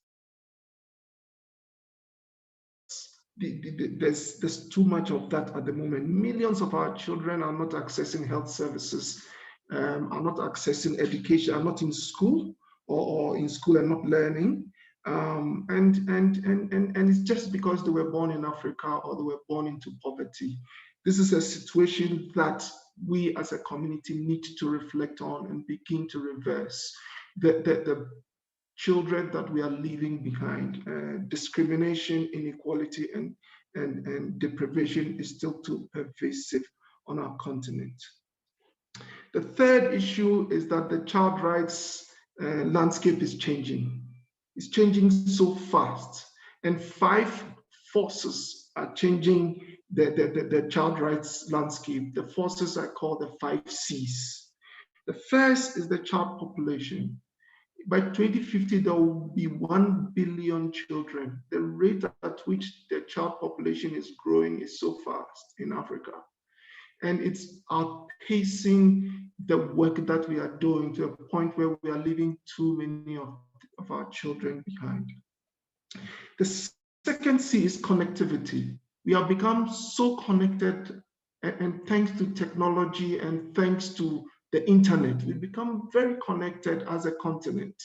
There's too much of that at the moment. Millions of our children are not accessing health services, are not accessing education, are not in school or in school and not learning. And it's just because they were born in Africa or they were born into poverty. This is a situation that we as a community need to reflect on and begin to reverse. The children that we are leaving behind, discrimination, inequality, and deprivation is still too pervasive on our continent. The third issue is that the child rights landscape is changing. It's changing so fast, and 5 forces are changing the child rights landscape. The forces I call the 5 C's. The first is the child population. By 2050, there will be 1 billion children. The rate at which the child population is growing is so fast in Africa. And it's outpacing the work that we are doing to a point where we are leaving too many of our children behind. The second C is connectivity. We have become so connected, and thanks to technology and thanks to the internet, we've become very connected as a continent.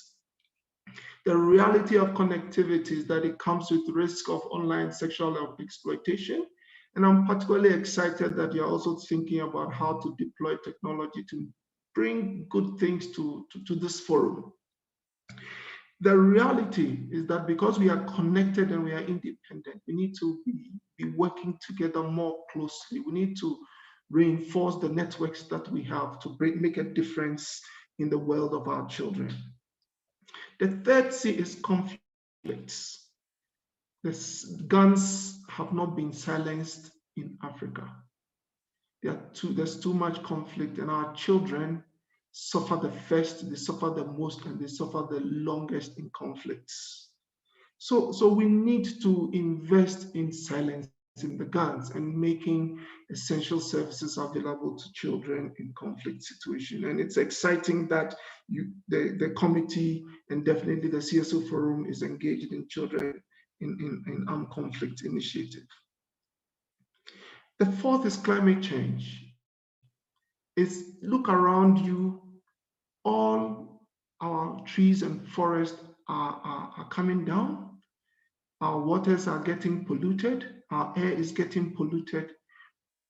The reality of connectivity is that it comes with risk of online sexual exploitation. And I'm particularly excited that you're also thinking about how to deploy technology to bring good things to this forum. The reality is that because we are connected and we are independent, we need to be working together more closely. We need to reinforce the networks that we have to make a difference in the world of our children. The third C is conflicts. The guns have not been silenced in Africa. There's too much conflict, and our children suffer the first, they suffer the most, and they suffer the longest in conflicts. So we need to invest in silencing the guns and making essential services available to children in conflict situations. And it's exciting that the committee and definitely the CSO Forum is engaged in children in armed conflict initiative. The fourth is climate change. It's look around you, all our trees and forests are coming down. Our waters are getting polluted. Our air is getting polluted.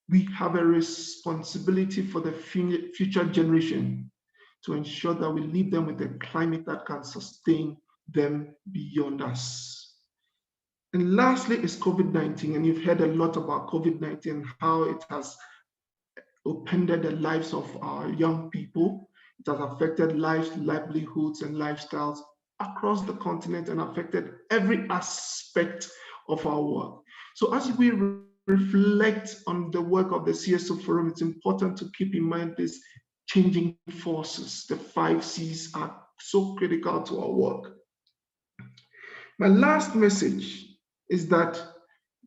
We have a responsibility for the future generation to ensure that we leave them with a climate that can sustain them beyond us. And lastly is COVID-19, and you've heard a lot about COVID-19, how it has upended the lives of our young people. It has affected lives, livelihoods, and lifestyles across the continent and affected every aspect of our work. So as we reflect on the work of the CSO Forum, it's important to keep in mind these changing forces. The 5 C's are so critical to our work. My last message is that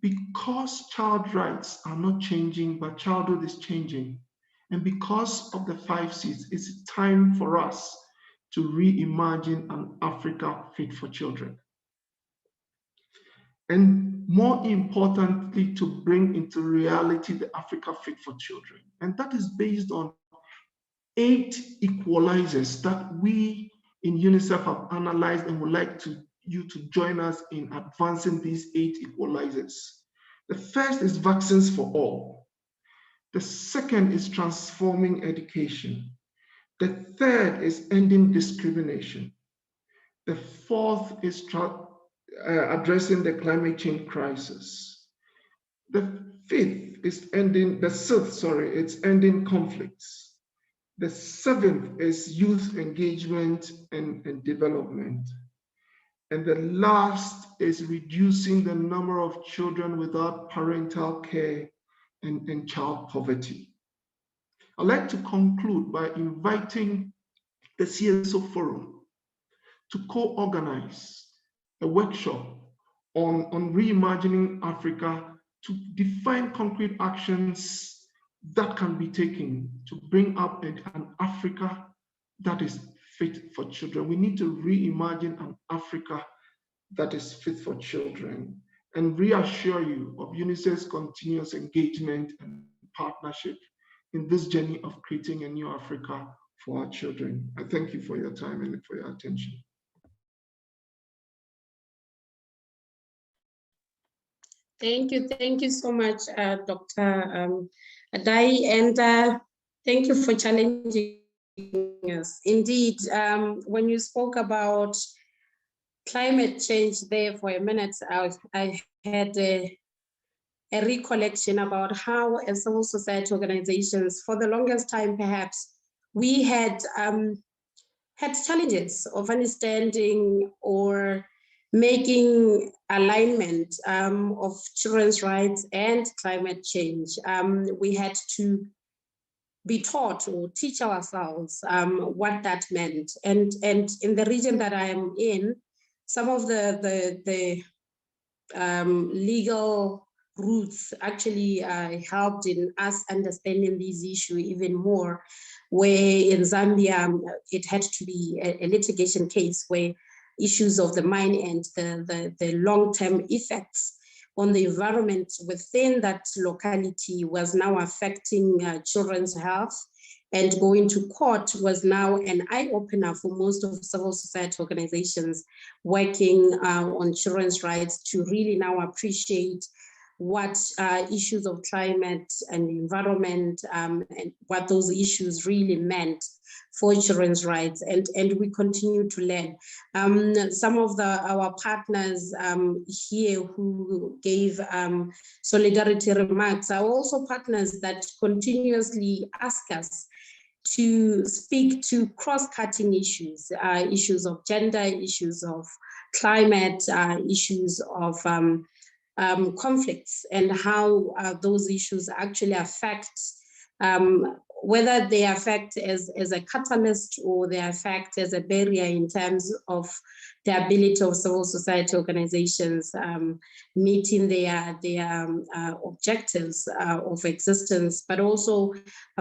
because child rights are not changing, but childhood is changing, and because of the 5 C's, it's time for us to reimagine an Africa fit for children. And more importantly, to bring into reality the Africa Fit for Children. And that is based on 8 equalizers that we in Unicef have analyzed and would like you to join us in advancing these 8 equalizers. The first is vaccines for all. The second is transforming education. The third is ending discrimination. The fourth is addressing the climate change crisis. The fifth is ending conflicts. The seventh is youth engagement and development. And the last is reducing the number of children without parental care and child poverty. I'd like to conclude by inviting the CSO Forum to co-organize a workshop on reimagining Africa to define concrete actions that can be taken to bring up an Africa that is fit for children. We need to reimagine an Africa that is fit for children and reassure you of UNICEF's continuous engagement and partnership in this journey of creating a new Africa for our children. I thank you for your time and for your attention. Thank you so much, Dr. Adai, and thank you for challenging us. Indeed, when you spoke about climate change there for a minute, I had a recollection about how as civil society organizations, for the longest time perhaps, we had challenges of understanding or making alignment of children's rights and climate change. We had to be taught or teach ourselves what that meant. And in the region that I am in, some of the legal roots actually helped in us understanding these issues even more, where in Zambia, it had to be a litigation case where issues of the mine and the long-term effects on the environment within that locality was now affecting children's health, and going to court was now an eye-opener for most of civil society organizations working on children's rights to really now appreciate what issues of climate and environment and what those issues really meant for children's rights, and we continue to learn. Some of our partners here who gave solidarity remarks are also partners that continuously ask us to speak to cross-cutting issues, issues of gender, issues of climate, issues of conflicts, and how those issues actually affect, whether they affect as a catalyst or they affect as a barrier in terms of the ability of civil society organizations meeting their objectives of existence, but also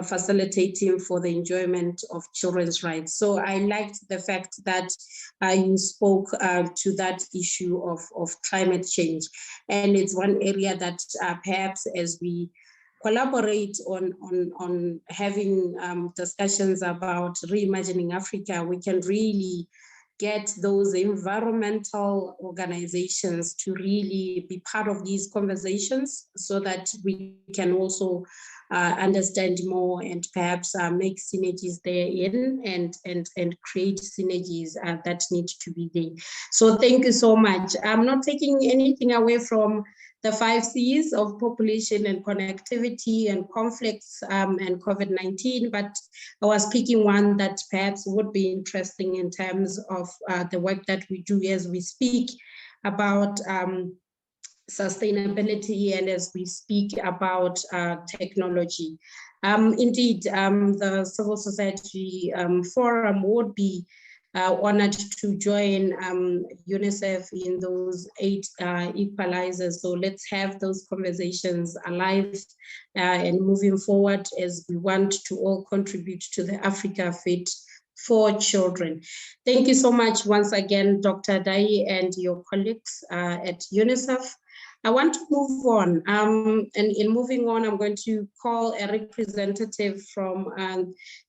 facilitating for the enjoyment of children's rights. So I liked the fact that you spoke to that issue of climate change. And it's one area that perhaps as we collaborate on having discussions about reimagining Africa, we can really get those environmental organizations to really be part of these conversations so that we can also understand more and perhaps make synergies therein and create synergies that need to be there. So thank you so much. I'm not taking anything away from the 5 C's of population and connectivity and conflicts and COVID-19, but I was picking one that perhaps would be interesting in terms of the work that we do as we speak about sustainability and as we speak about technology. Indeed, the Civil Society Forum would be honored to join Unicef in those 8 equalizers. So let's have those conversations alive and moving forward as we want to all contribute to the Africa Fit for Children. Thank you so much once again, Dr. Dai and your colleagues at Unicef. I want to move on, and in moving on, I'm going to call a representative from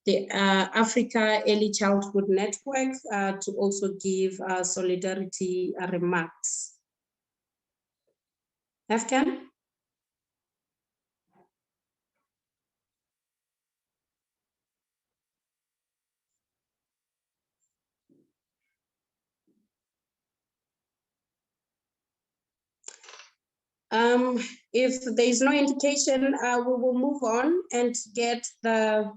the Africa Early Childhood Network to also give solidarity remarks. Afghan? If there is no indication, we will move on and get the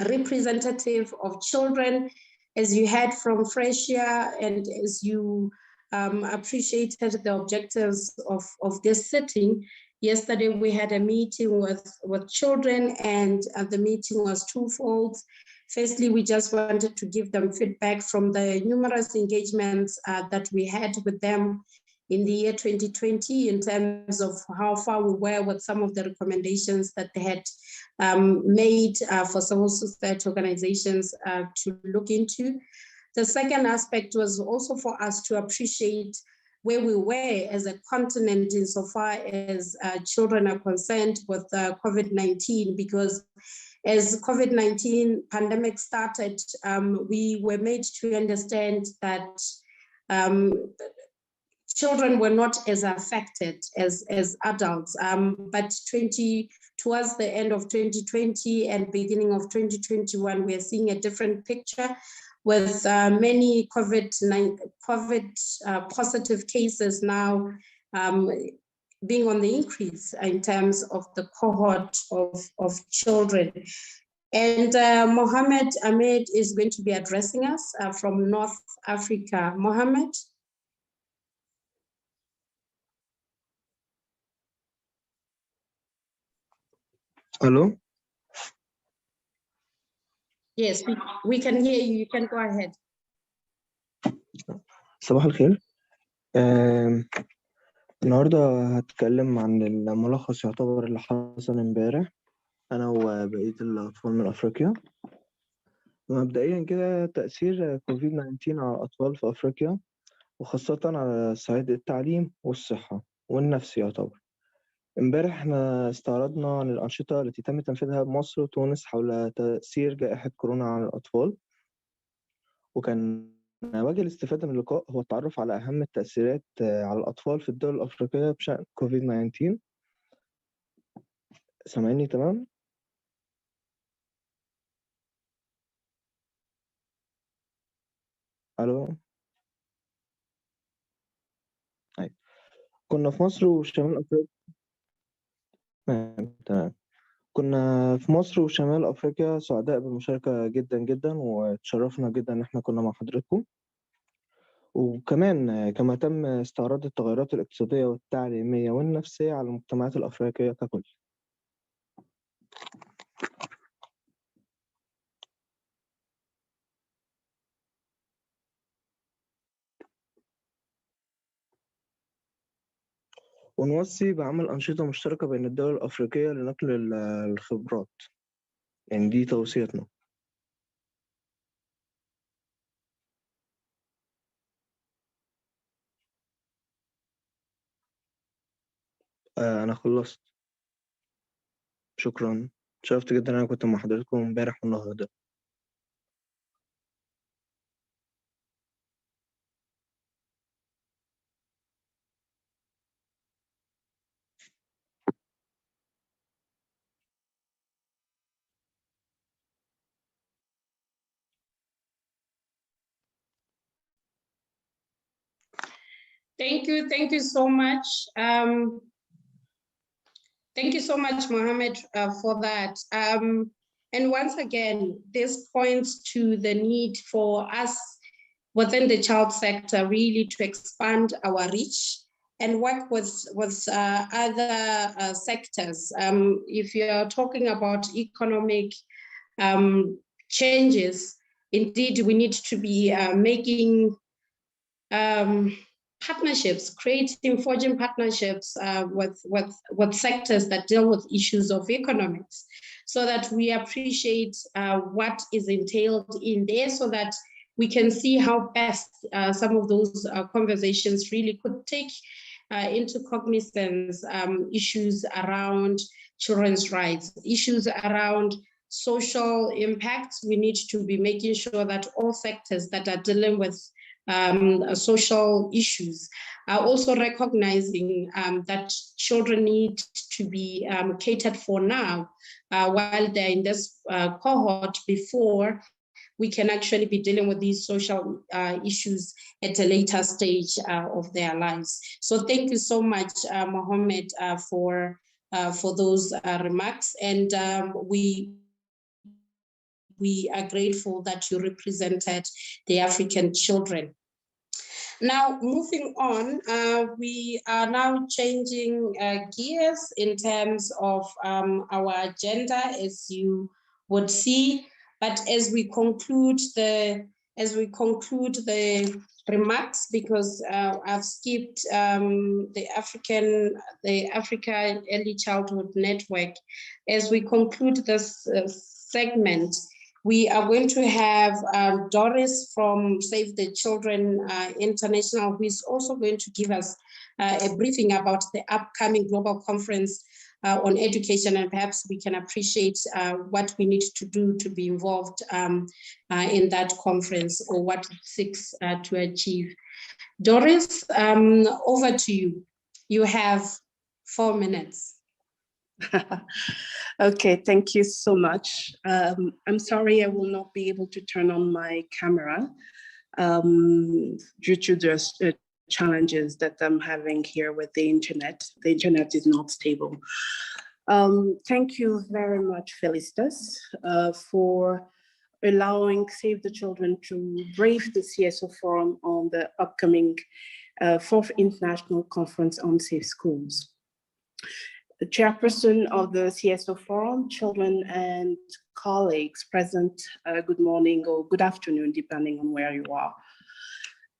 representative of children, as you heard from Freshia, and as you appreciated the objectives of this sitting. Yesterday, we had a meeting with children, and the meeting was twofold. Firstly, we just wanted to give them feedback from the numerous engagements that we had with them in the year 2020 in terms of how far we were with some of the recommendations that they had made for civil society organizations to look into. The second aspect was also for us to appreciate where we were as a continent insofar as children are concerned with COVID-19, because as COVID-19 pandemic started, we were made to understand that children were not as affected as adults, but towards the end of 2020 and beginning of 2021, we are seeing a different picture with many COVID positive cases now being on the increase in terms of the cohort of children. And Mohammed Ahmed is going to be addressing us from North Africa. Mohammed? Hello? Yes, we can hear you. You can go ahead. صباح الخير. النهاردة هتكلم عن الملخص يعتبر اللي حصل امبارح أنا وبقية الأطفال من أفريقيا. مبدئيا كده تأثير كوفيد-19 على الأطفال في أفريقيا، وخاصة على صعيد التعليم والصحة والنفسي يعتبر. امبارح احنا استعرضنا عن الأنشطة التي تم تنفيذها بمصر وتونس حول تأثير جائحة كورونا على الأطفال، وكان وجه الاستفادة من اللقاء هو التعرف على أهم التأثيرات على الأطفال في الدول الأفريقية بشأن كوفيد-19. سامعني تمام؟ ألو؟ أيوة. كنا في مصر وشمال أفريقيا. تمام. كنا في مصر وشمال أفريقيا سعداء بالمشاركة جدا جدا، وتشرفنا جدا إن احنا كنا مع حضرتكم. وكمان كما تم استعراض التغيرات الاقتصادية والتعليمية والنفسية على المجتمعات الأفريقية ككل. ونوصي بعمل أنشطة مشتركة بين الدول الأفريقية لنقل الخبرات، يعني دي توصيتنا. أنا خلصت. شكرا، شرفت جدا أنا كنت مع حضرتكم امبارح والنهارده. Thank you so much. Thank you so much, Mohammed, for that. And once again, this points to the need for us within the child sector really to expand our reach and work with other sectors. If you're talking about economic changes, indeed, we need to be making partnerships, forging partnerships with sectors that deal with issues of economics, so that we appreciate what is entailed in there, so that we can see how best some of those conversations really could take into cognizance issues around children's rights, issues around social impacts. We need to be making sure that all sectors that are dealing with social issues are also recognizing that children need to be catered for now while they're in this cohort, before we can actually be dealing with these social issues at a later stage of their lives. So thank you so much, Mohammed, for those remarks. And we are grateful that you represented the African children. Now, moving on, we are now changing gears in terms of our agenda, as you would see. But as we conclude the remarks, because I've skipped the Africa Early Childhood Network, as we conclude this segment, we are going to have Doris from Save the Children International, who is also going to give us a briefing about the upcoming global conference on education, and perhaps we can appreciate what we need to do to be involved in that conference, or what it seeks to achieve. Doris, over to you. You have 4 minutes. Okay, thank you so much. I'm sorry I will not be able to turn on my camera due to the challenges that I'm having here with the internet. The internet is not stable. Thank you very much, Felicitas, for allowing Save the Children to brief the CSO Forum on the upcoming 4th International Conference on Safe Schools. The chairperson of the CSO Forum, children and colleagues present, good morning or good afternoon, depending on where you are.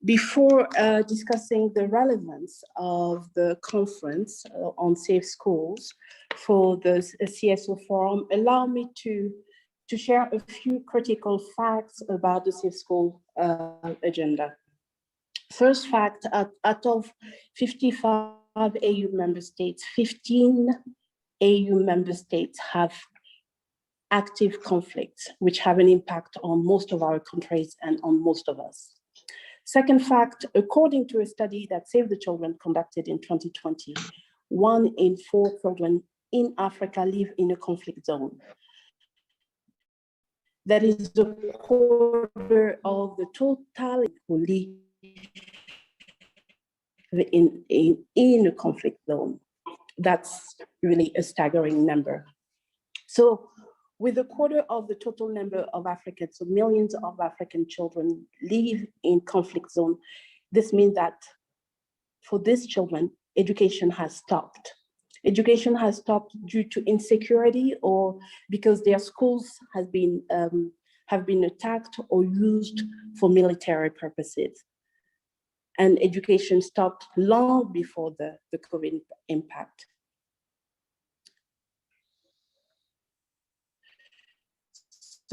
Before discussing the relevance of the conference on safe schools for the CSO Forum, allow me to share a few critical facts about the safe school agenda. First fact, out of 55 AU member states, 15 AU member states have active conflicts, which have an impact on most of our countries and on most of us. Second fact, according to a study that Save the Children conducted in 2020, 1 in 4 children in Africa live in a conflict zone. That is a quarter of the total who live in a conflict zone. That's really a staggering number. So with a quarter of the total number of Africans, so millions of African children live in conflict zone, this means that for these children, education has stopped. Education has stopped due to insecurity, or because their schools have been attacked or used for military purposes. And education stopped long before the COVID impact.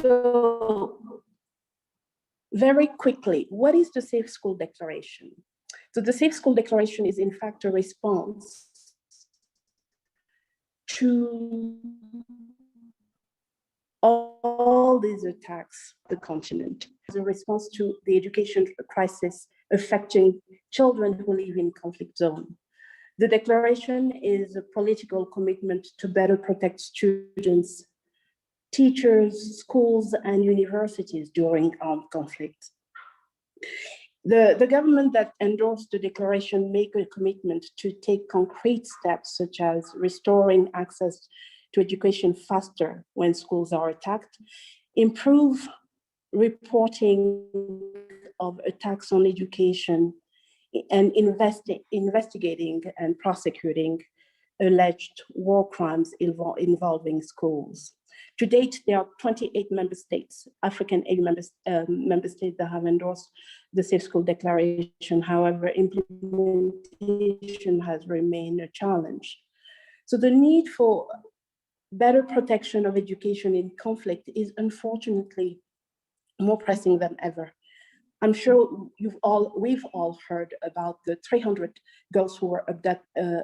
So very quickly, what is the Safe School Declaration? So the Safe School Declaration is in fact a response to all these attacks on the continent, as a response to the education crisis affecting children who live in conflict zones. The declaration is a political commitment to better protect students, teachers, schools, and universities during armed conflict. The government that endorsed the declaration make a commitment to take concrete steps, such as restoring access to education faster when schools are attacked, improve reporting of attacks on education, and investigating and prosecuting alleged war crimes involving schools. To date, there are 28 member states, African AU member states that have endorsed the Safe School Declaration. However, implementation has remained a challenge. So the need for better protection of education in conflict is unfortunately more pressing than ever. I'm sure we've all heard about the 300 girls who were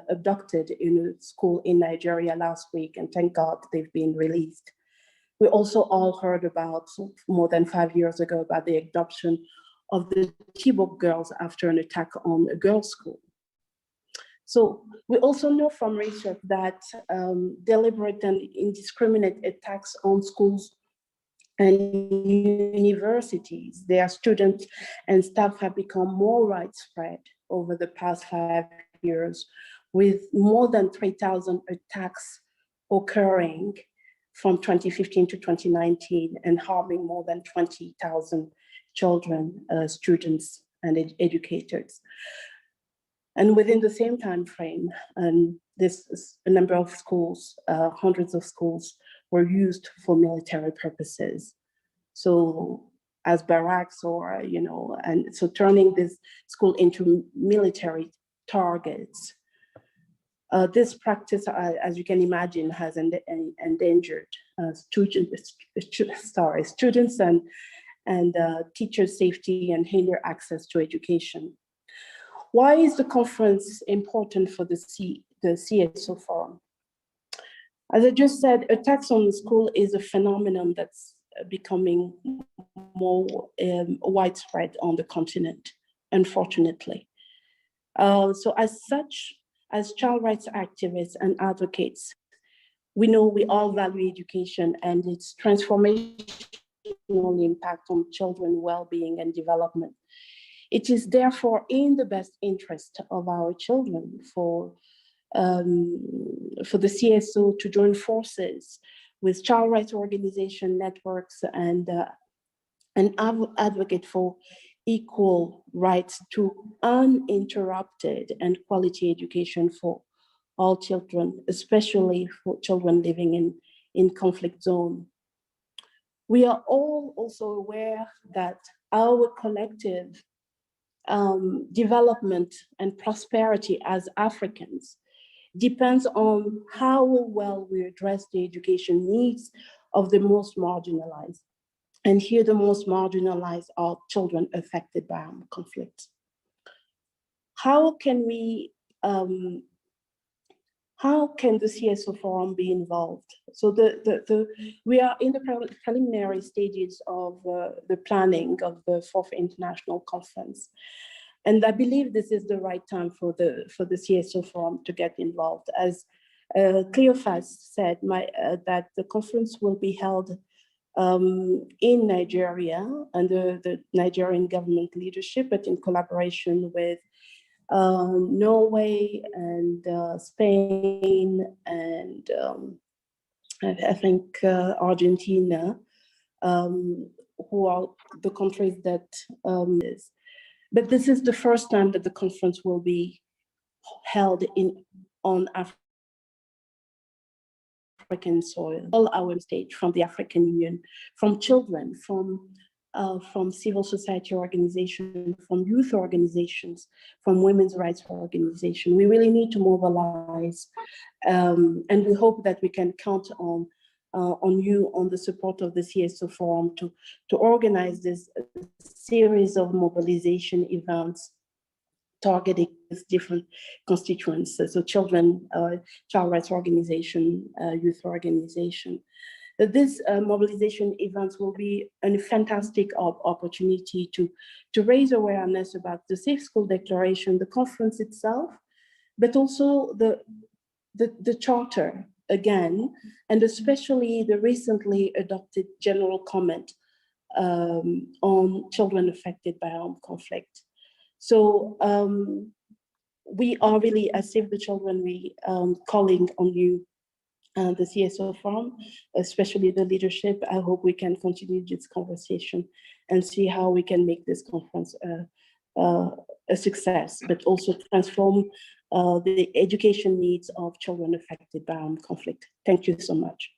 abducted in a school in Nigeria last week, and thank God they've been released. We also all heard about, more than 5 years ago, about the abduction of the Chibok girls after an attack on a girls' school. So we also know from research that deliberate and indiscriminate attacks on schools and universities, their students and staff have become more widespread over the past 5 years, with more than 3,000 attacks occurring from 2015 to 2019 and harming more than 20,000 children, students, and educators. And within the same time frame, this is a number of schools, hundreds of schools, were used for military purposes. So as barracks, or, and so turning this school into military targets. This practice, as you can imagine, has endangered students and teachers' safety and hinder access to education. Why is the conference important for the CSO Forum? As I just said, attacks on the school is a phenomenon that's becoming more widespread on the continent, unfortunately. So as such, as child rights activists and advocates, we know we all value education and its transformational impact on children's well-being and development. It is therefore in the best interest of our children for the CSO to join forces with child rights organization networks and advocate for equal rights to uninterrupted and quality education for all children, especially for children living in conflict zone. We are all also aware that our collective development and prosperity as Africans depends on how well we address the education needs of the most marginalized. And here the most marginalized are children affected by armed conflict. How can the CSO Forum be involved? So we are in the preliminary stages of the planning of the 4th International Conference. And I believe this is the right time for the CSO Forum to get involved. As Cleophas said, that the conference will be held in Nigeria under the Nigerian government leadership, but in collaboration with Norway and Spain and I think Argentina, who are the countries that is. But this is the first time that the conference will be held on African soil. All our stage, from the African Union, from children, from civil society organizations, from youth organizations, from women's rights organizations. We really need to mobilize, and we hope that we can count on you, on the support of the CSO Forum to organize this series of mobilization events targeting different constituents, so children, child rights organization, youth organization. This mobilization events will be a fantastic opportunity to raise awareness about the Safe School Declaration, the conference itself, but also the charter again, and especially the recently adopted general comment on children affected by armed conflict. So we are really, as Save the Children, we calling on you, the CSO Forum, especially the leadership. I hope we can continue this conversation and see how we can make this conference a success, but also transform the education needs of children affected by armed conflict. Thank you so much.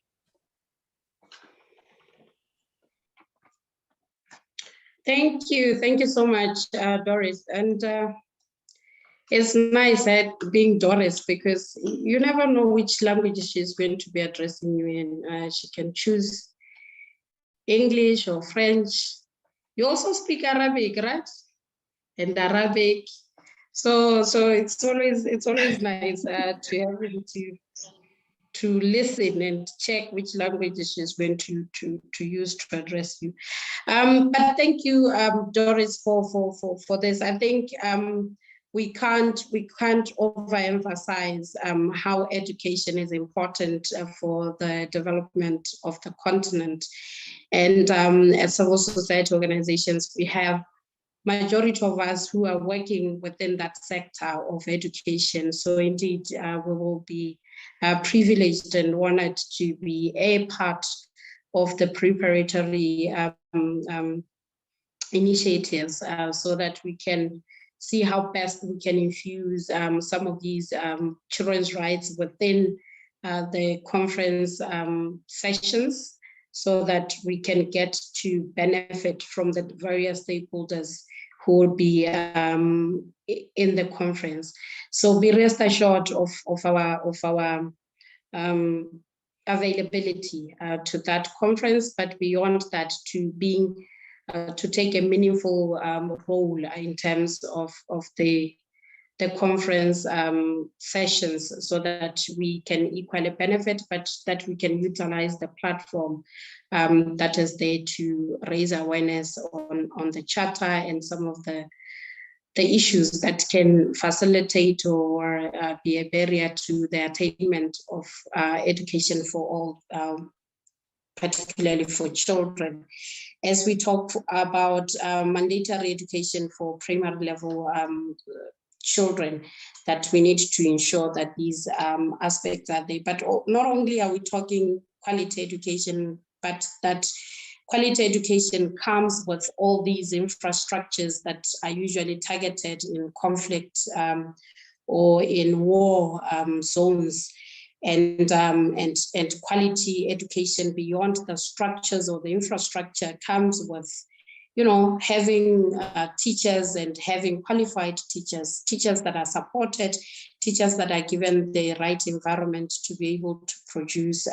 Thank you so much, Doris. And it's nice being Doris, because you never know which language she's going to be addressing you in. She can choose English or French. You also speak Arabic, right? And Arabic. So it's always nice to have him to listen and check which language she's going to use to address you. But thank you, Doris, for this. I think we can't overemphasize how education is important for the development of the continent. And as civil society organizations, we have majority of us who are working within that sector of education. So indeed, we will be privileged and honored to be a part of the preparatory initiatives so that we can see how best we can infuse some of these children's rights within the conference sessions, so that we can get to benefit from the various stakeholders who will be in the conference. So be rest assured of our availability to that conference, but beyond that, to take a meaningful role in terms of the conference sessions, so that we can equally benefit, but that we can utilize the platform that is there to raise awareness on the charter and some of the issues that can facilitate or be a barrier to the attainment of education for all, particularly for children. As we talk about mandatory education for primary level children, that we need to ensure that these aspects are there. But not only are we talking quality education, but that quality education comes with all these infrastructures that are usually targeted in conflict or in war zones. And quality education beyond the structures or the infrastructure comes with, having teachers and having qualified teachers that are supported, teachers that are given the right environment to be able to produce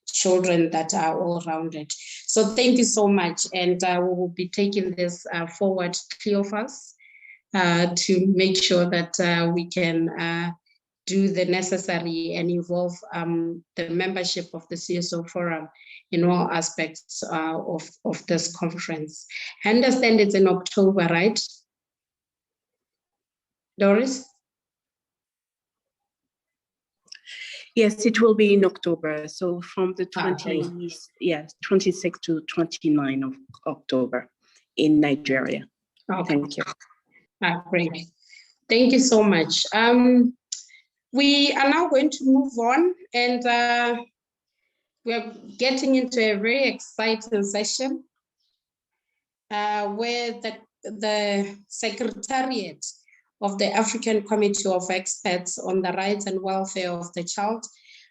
children that are all-rounded. So thank you so much. And we will be taking this forward, clear of us, to make sure that we can do the necessary and involve the membership of the CSO Forum in all aspects of this conference. I understand it's in October, right? Doris? Yes, it will be in October. So from the 26th to 29th of October in Nigeria. Okay. Thank you. Great. Thank you so much. We are now going to move on, and we're getting into a very exciting session where the Secretariat of the African Committee of Experts on the Rights and Welfare of the Child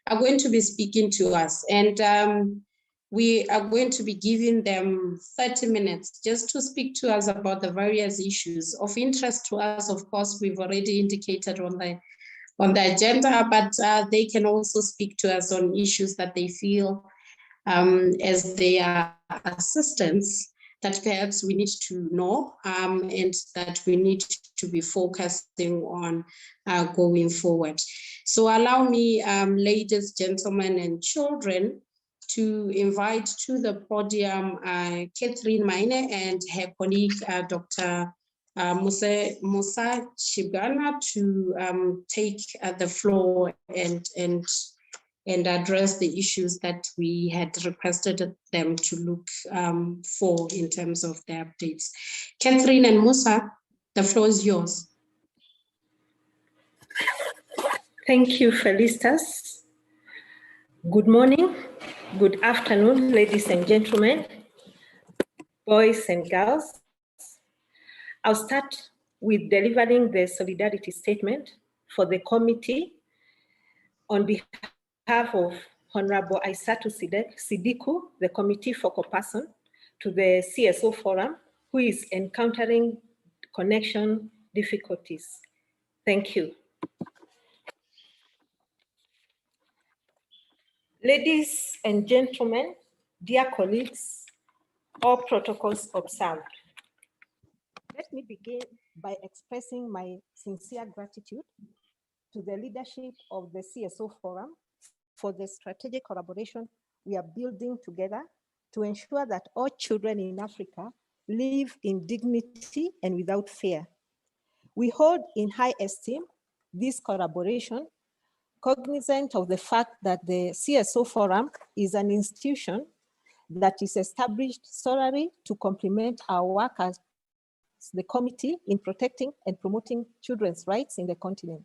are going to be speaking to us. And we are going to be giving them 30 minutes just to speak to us about the various issues of interest to us. Of course, we've already indicated on the agenda, but they can also speak to us on issues that they feel as their assistants that perhaps we need to know and that we need to be focusing on going forward. So allow me, ladies, gentlemen, and children, to invite to the podium Catherine Maine and her colleague, Dr. Musa Chibgana, to take the floor and address the issues that we had requested them to look for in terms of the updates. Catherine and Musa, The floor is yours. Thank you, Felicitas. Good morning, good afternoon, ladies and gentlemen, boys and girls. I'll start with delivering the solidarity statement for the committee on behalf of Honorable Aissatou Sidiku, the committee focal person to the CSO forum, who is encountering connection difficulties. Thank you. Ladies and gentlemen, dear colleagues, all protocols observed. Let me begin by expressing my sincere gratitude to the leadership of the CSO Forum for the strategic collaboration we are building together to ensure that all children in Africa live in dignity and without fear. We hold in high esteem this collaboration, cognizant of the fact that the CSO Forum is an institution that is established solely to complement our work as the committee in protecting and promoting children's rights in the continent.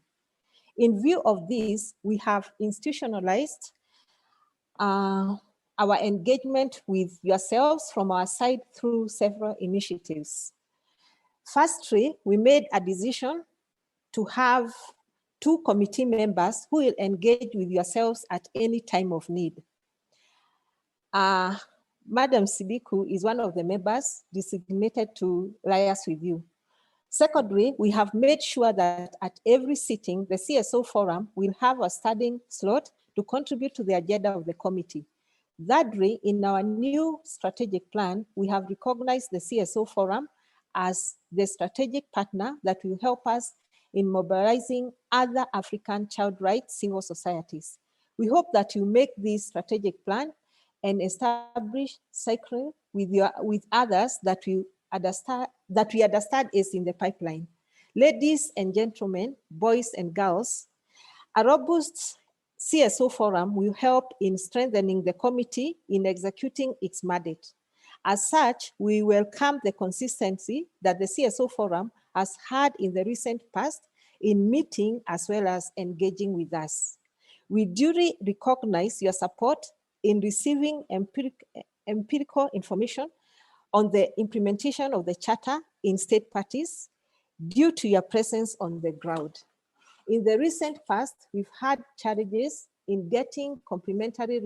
In view of this, we have institutionalized our engagement with yourselves from our side through several initiatives. Firstly, we made a decision to have 2 committee members who will engage with yourselves at any time of need. Madam Sidiku is one of the members designated to liaise with you. Secondly, we have made sure that at every sitting, the CSO Forum will have a standing slot to contribute to the agenda of the committee. Thirdly, in our new strategic plan, we have recognized the CSO Forum as the strategic partner that will help us in mobilizing other African child rights civil societies. We hope that you make this strategic plan and establish cycle with others that we understand is in the pipeline. Ladies and gentlemen, boys and girls, a robust CSO Forum will help in strengthening the committee in executing its mandate. As such, we welcome the consistency that the CSO Forum has had in the recent past in meeting as well as engaging with us. We duly recognize your support in receiving empirical information on the implementation of the Charter in state parties due to your presence on the ground. In the recent past, we've had challenges in getting complementary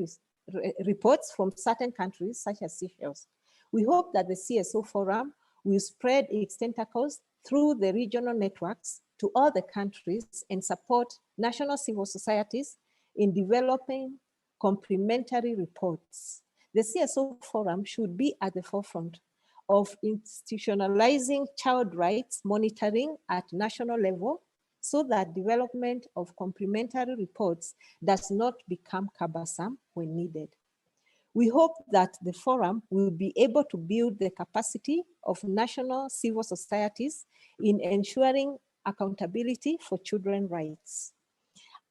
reports from certain countries such as Seychelles. We hope that the CSO Forum will spread its tentacles through the regional networks to all the countries and support national civil societies in developing complementary reports. The CSO Forum should be at the forefront of institutionalizing child rights monitoring at national level so that development of complementary reports does not become cumbersome when needed. We hope that the forum will be able to build the capacity of national civil societies in ensuring accountability for children's rights.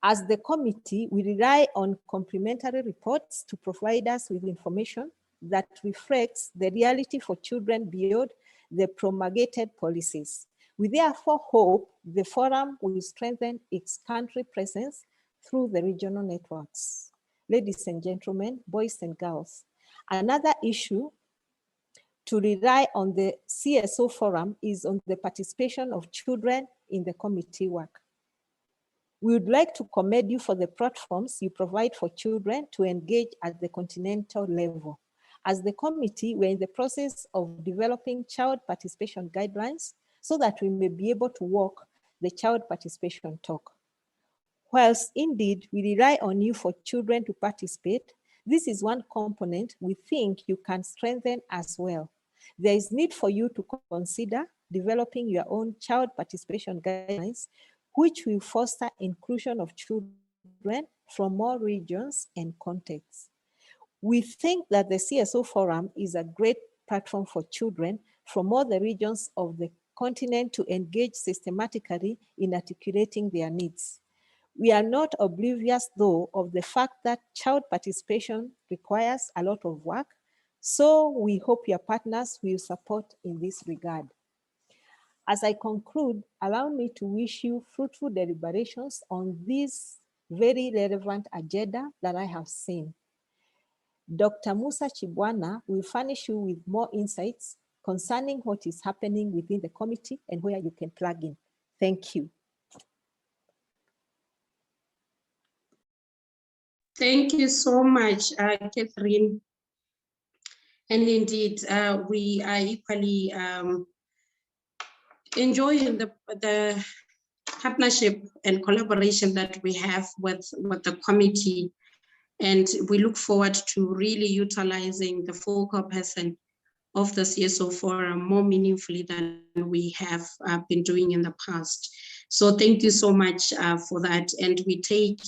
As the committee, we rely on complementary reports to provide us with information that reflects the reality for children beyond the promulgated policies. We therefore hope the forum will strengthen its country presence through the regional networks. Ladies and gentlemen, boys and girls, another issue to rely on the CSO forum is on the participation of children in the committee work. We would like to commend you for the platforms you provide for children to engage at the continental level. As the committee, we're in the process of developing child participation guidelines so that we may be able to walk the child participation talk. Whilst indeed we rely on you for children to participate, this is one component we think you can strengthen as well. There is need for you to consider developing your own child participation guidelines, which will foster inclusion of children from all regions and contexts. We think that the CSO Forum is a great platform for children from all the regions of the continent to engage systematically in articulating their needs. We are not oblivious, though, of the fact that child participation requires a lot of work, so we hope your partners will support in this regard. As I conclude, allow me to wish you fruitful deliberations on this very relevant agenda that I have seen. Dr. Musa Chibwana will furnish you with more insights concerning what is happening within the committee and where you can plug in. Thank you. Thank you so much, Catherine. And indeed, we are equally enjoying the partnership and collaboration that we have with the committee. And we look forward to really utilizing the focal person of the CSO Forum more meaningfully than we have been doing in the past. So thank you so much for that. And we take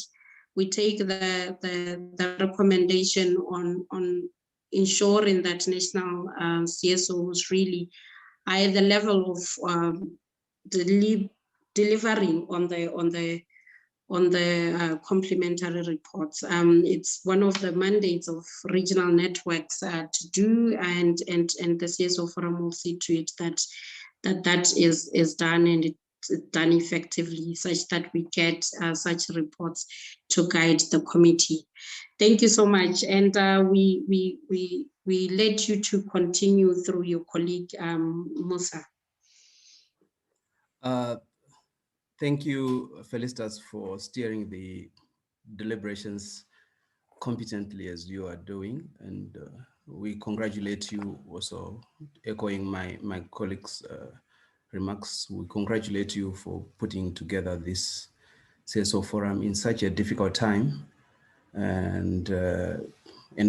the recommendation on ensuring that national CSOs really are at the level of delivering on the complementary reports. It's one of the mandates of regional networks to do, and the CSO Forum will see to it that is done, and it's done effectively, such that we get such reports to guide the committee. Thank you so much, and we let you to continue through your colleague Musa. Thank you, Felicitas, for steering the deliberations competently as you are doing, and we congratulate you also, echoing my colleagues' remarks. We congratulate you for putting together this CSO forum in such a difficult time, and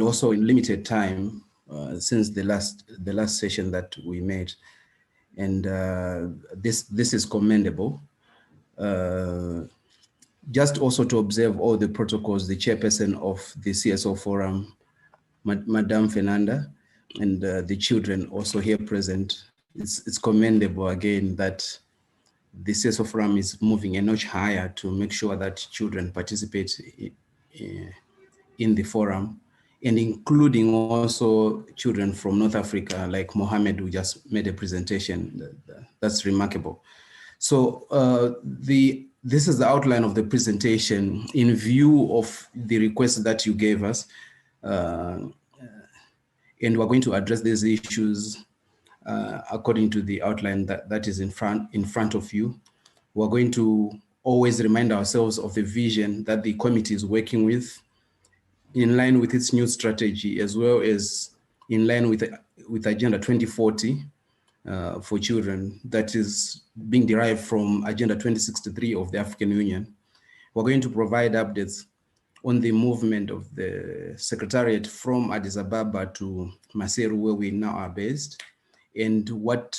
also in limited time since the last session that we made, and this is commendable. Just also to observe all the protocols, the chairperson of the CSO forum, Madame Fernanda, and the children also here present. It's commendable again that the CSO forum is moving a notch higher to make sure that children participate in the forum, and including also children from North Africa, like Mohammed, who just made a presentation. That's remarkable. So this is the outline of the presentation in view of the request that you gave us. And we're going to address these issues according to the outline that is in front of you. We're going to always remind ourselves of the vision that the committee is working with, in line with its new strategy, as well as in line with Agenda 2040 for children, that is being derived from Agenda 2063 of the African Union. We're going to provide updates on the movement of the Secretariat from Addis Ababa to Maseru, where we now are based, and what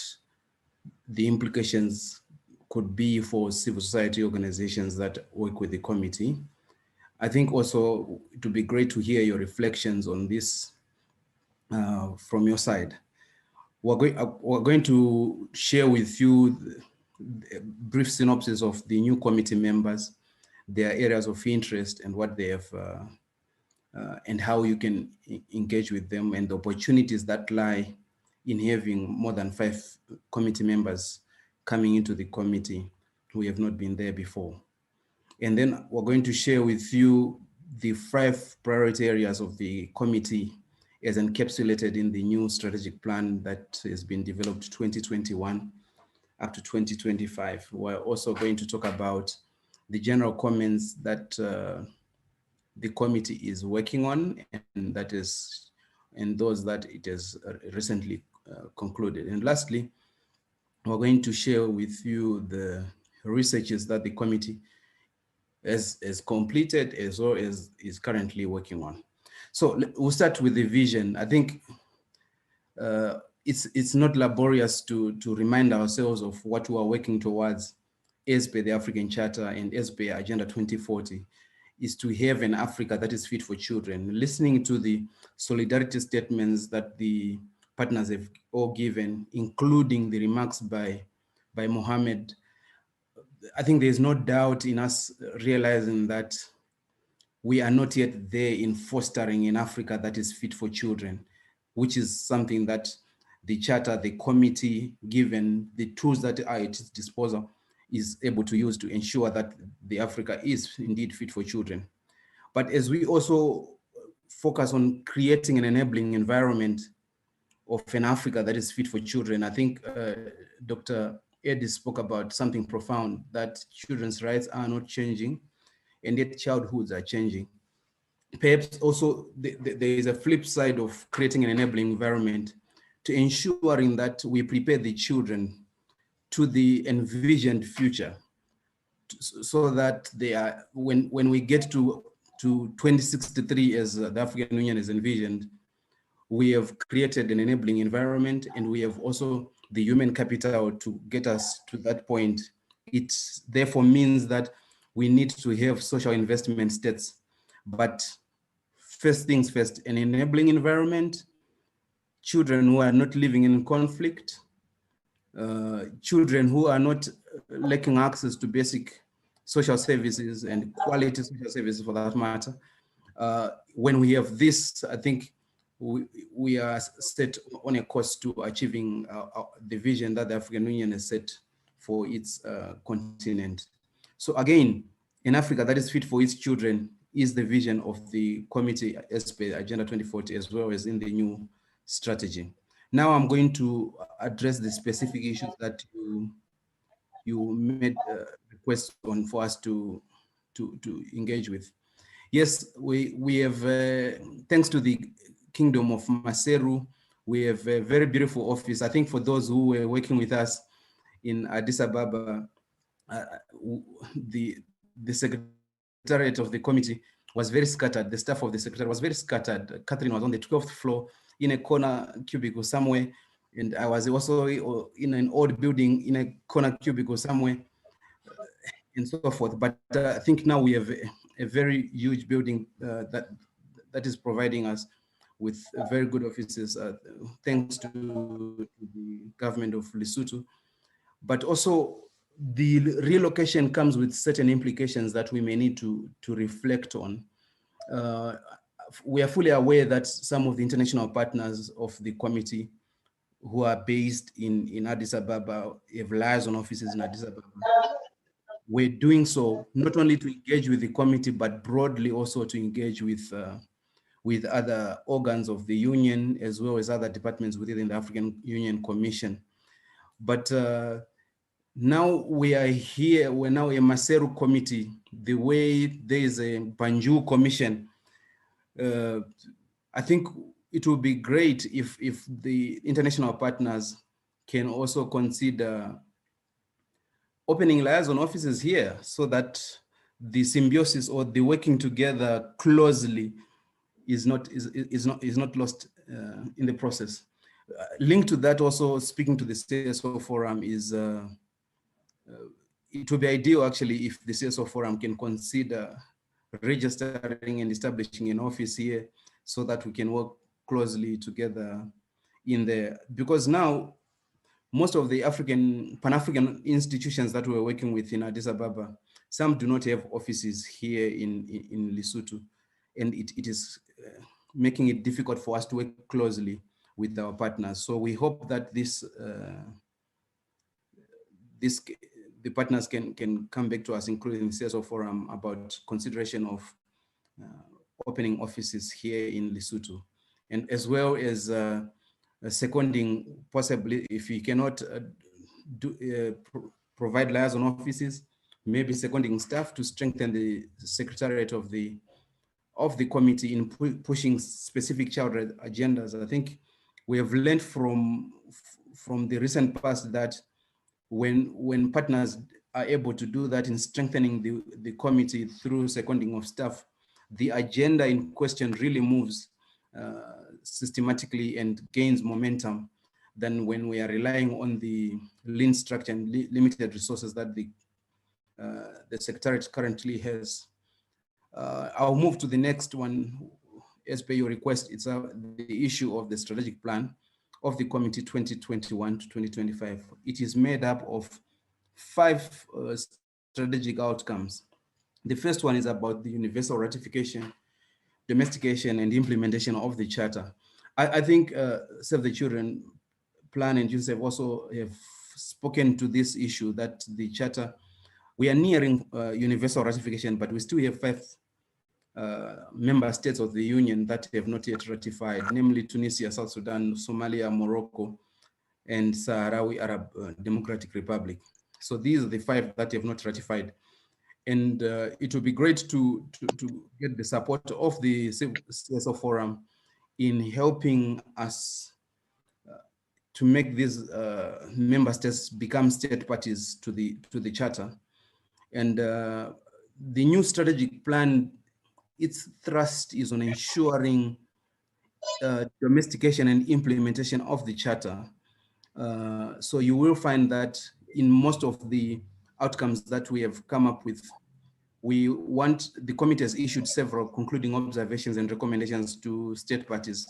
the implications could be for civil society organizations that work with the committee. I think also it would be great to hear your reflections on this from your side. We're going to share with you a brief synopsis of the new committee members, their areas of interest, and what they have, and how you can engage with them, and the opportunities that lie in having more than 5 committee members coming into the committee who have not been there before. And then we're going to share with you the 5 priority areas of the committee as encapsulated in the new strategic plan that has been developed 2021 up to 2025. We're also going to talk about the general comments that the committee is working on, and those that it has recently concluded. And lastly, we're going to share with you the researches that the committee has completed, as well as is currently working on. So we'll start with the vision. I think it's not laborious to remind ourselves of what we are working towards as per the African Charter and as per Agenda 2040, is to have an Africa that is fit for children. Listening to the solidarity statements that the partners have all given, including the remarks by Mohammed, I think there's no doubt in us realizing that we are not yet there in fostering an Africa that is fit for children, which is something that the charter, the committee, given the tools that are at its disposal, is able to use to ensure that the Africa is indeed fit for children. But as we also focus on creating an enabling environment of an Africa that is fit for children, I think Dr. Eddy spoke about something profound, that children's rights are not changing, and yet childhoods are changing. Perhaps also there is a flip side of creating an enabling environment to ensuring that we prepare the children to the envisioned future, so that they are, when we get to 2063 as the African Union is envisioned, we have created an enabling environment, and we have also the human capital to get us to that point. It therefore means that we need to have social investment states. But first things first, an enabling environment, children who are not living in conflict, children who are not lacking access to basic social services and quality social services for that matter. When we have this, I think we are set on a course to achieving the vision that the African Union has set for its continent. So again, in Africa that is fit for its children is the vision of the committee as per Agenda 2040, as well as in the new strategy. Now I'm going to address the specific issues that you made requests on for us to engage with. Yes, we have, thanks to the Kingdom of Maseru, we have a very beautiful office. I think for those who were working with us in Addis Ababa, the secretariat of the committee was very scattered. The staff of the secretariat was very scattered. Catherine was on the 12th floor in a corner cubicle somewhere, and I was also in an old building in a corner cubicle somewhere, and so forth. But I think now we have a very huge building that is providing us with very good offices, thanks to the government of Lesotho. But also the relocation comes with certain implications that we may need to reflect on. We are fully aware that some of the international partners of the committee who are based in Addis Ababa have liaison offices in Addis Ababa. We're doing so not only to engage with the committee, but broadly also to engage with other organs of the union, as well as other departments within the African Union Commission. But now we are here, we're now a Maseru committee, the way there is a Banjul commission. I think it would be great if the international partners can also consider opening liaison offices here, so that the symbiosis or the working together closely is not lost in the process. Linked to that, also speaking to the CSO forum, is it would be ideal actually if the CSO forum can consider registering and establishing an office here, so that we can work closely together in there. Because now most of the Pan-African institutions that we're working with in Addis Ababa, some do not have offices here in Lesotho, and it is making it difficult for us to work closely with our partners. So we hope that the partners can come back to us, including the CSO forum, about consideration of opening offices here in Lesotho, and as well as seconding, possibly if we cannot provide liaison offices, maybe seconding staff to strengthen the secretariat of the committee in pushing specific child rights agendas. I think we have learned from the recent past that when partners are able to do that in strengthening the committee through seconding of staff, the agenda in question really moves systematically and gains momentum than when we are relying on the lean structure and limited resources that the Secretariat currently has. I'll move to the next one. As per your request, it's the issue of the strategic plan of the committee 2021 to 2025. It is made up of 5 strategic outcomes. The first one is about the universal ratification, domestication, and implementation of the charter. I think Save the Children plan and Unicef also have spoken to this issue that the charter, we are nearing universal ratification, but we still have 5 member states of the Union that have not yet ratified, namely Tunisia, South Sudan, Somalia, Morocco, and Sahrawi Arab Democratic Republic. So these are the 5 that have not ratified. And it would be great to get the support of the CSO Forum in helping us to make these member states become state parties to the charter. And the new strategic plan, its thrust is on ensuring domestication and implementation of the charter. So you will find that in most of the outcomes that we have come up with, the committee has issued several concluding observations and recommendations to state parties.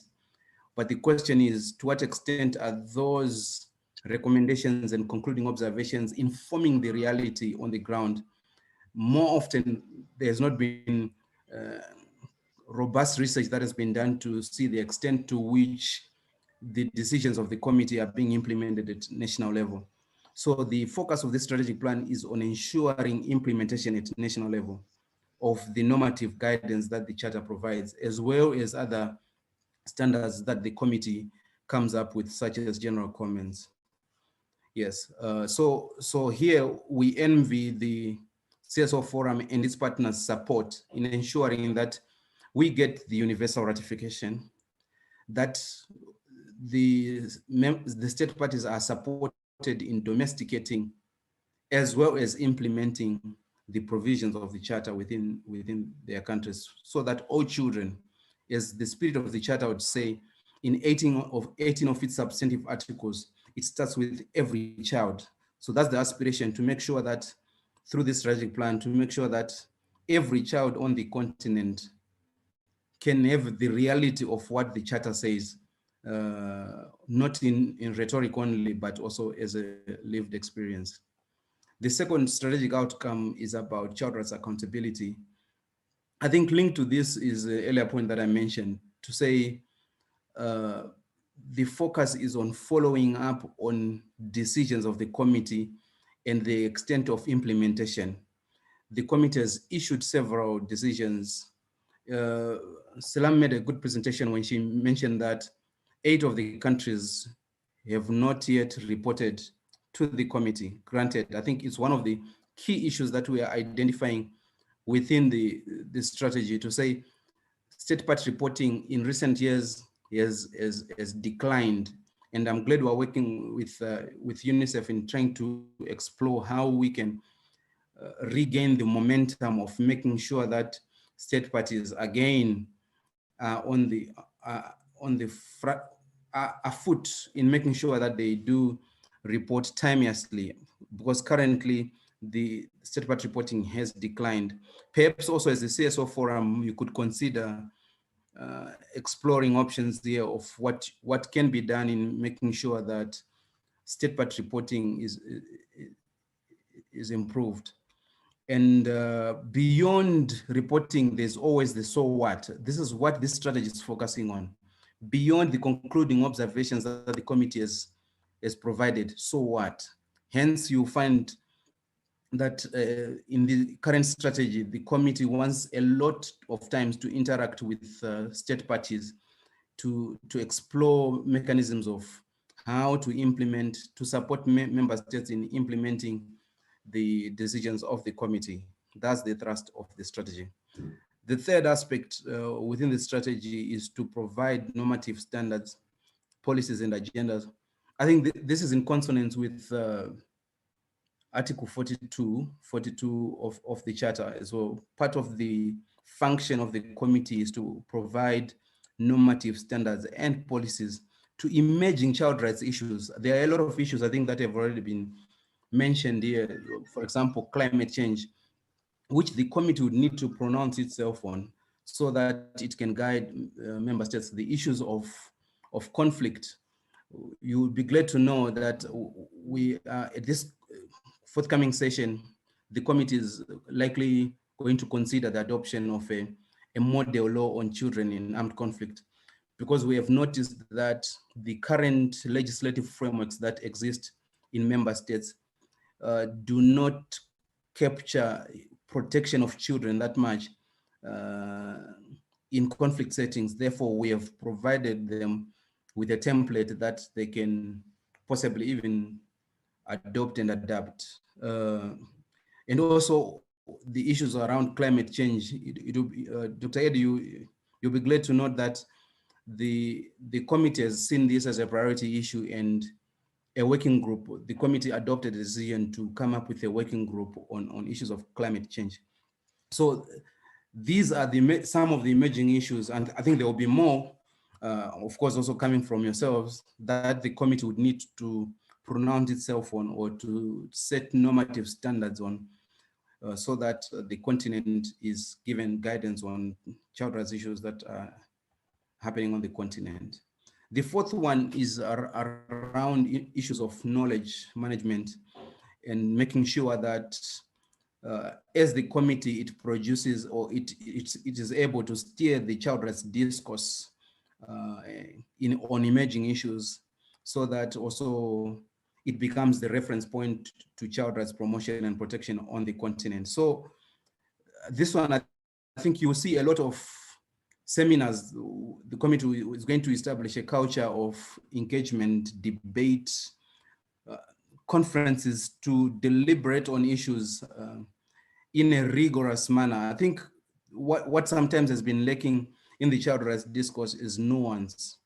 But the question is, to what extent are those recommendations and concluding observations informing the reality on the ground? More often, there's not been robust research that has been done to see the extent to which the decisions of the committee are being implemented at national level. So the focus of this strategic plan is on ensuring implementation at national level of the normative guidance that the charter provides, as well as other standards that the committee comes up with, such as general comments. Yes, so here we envy the CSO Forum and its partners' support in ensuring that we get the universal ratification, that the state parties are supported in domesticating as well as implementing the provisions of the charter within their countries, so that all children, as the spirit of the charter would say, in 18 of its substantive articles, it starts with every child. So that's the aspiration, to make sure that through this strategic plan, to make sure that every child on the continent can have the reality of what the charter says, not in rhetoric only, but also as a lived experience. The second strategic outcome is about child rights accountability. I think linked to this is the earlier point that I mentioned, to say the focus is on following up on decisions of the committee and the extent of implementation. The committee has issued several decisions. Salam made a good presentation when she mentioned that 8 of the countries have not yet reported to the committee. Granted, I think it's one of the key issues that we are identifying within the strategy, to say state party reporting in recent years has declined. And I'm glad we're working with UNICEF in trying to explore how we can regain the momentum of making sure that state parties again are afoot in making sure that they do report timeously, because currently the state party reporting has declined. Perhaps also as the CSO Forum, you could consider exploring options there of what can be done in making sure that state party reporting is improved. And beyond reporting, there's always the so what. This is what this strategy is focusing on. Beyond the concluding observations that the committee has provided, so what? Hence, you find that in the current strategy, the committee wants a lot of times to interact with state parties to explore mechanisms of how to implement, to support member states in implementing the decisions of the committee. That's the thrust of the strategy. The third aspect within the strategy is to provide normative standards, policies, and agendas. I think this is in consonance with Article 42 of the Charter as well. Part of the function of the committee is to provide normative standards and policies to emerging child rights issues. There are a lot of issues, I think, that have already been mentioned here. For example, climate change, which the committee would need to pronounce itself on so that it can guide member states. The issues of conflict, you would be glad to know that we at this forthcoming session, the committee is likely going to consider the adoption of a model law on children in armed conflict, because we have noticed that the current legislative frameworks that exist in member states do not capture protection of children that much in conflict settings. Therefore, we have provided them with a template that they can possibly even adopt and adapt. And also the issues around climate change. Dr. Ed, you'll be glad to note that the committee has seen this as a priority issue, and a working group, the committee adopted a decision to come up with a working group on issues of climate change. So these are some of the emerging issues, and I think there will be more, of course, also coming from yourselves, that the committee would need to pronounce itself on, or to set normative standards on, so that the continent is given guidance on child rights issues that are happening on the continent. The fourth one is around issues of knowledge management and making sure that as the committee, it produces, or it is able to steer the child rights discourse on emerging issues, so that also it becomes the reference point to child rights promotion and protection on the continent. So this one, I think you will see a lot of seminars. The committee is going to establish a culture of engagement, debate, conferences to deliberate on issues in a rigorous manner. I think what sometimes has been lacking in the child rights discourse is nuance,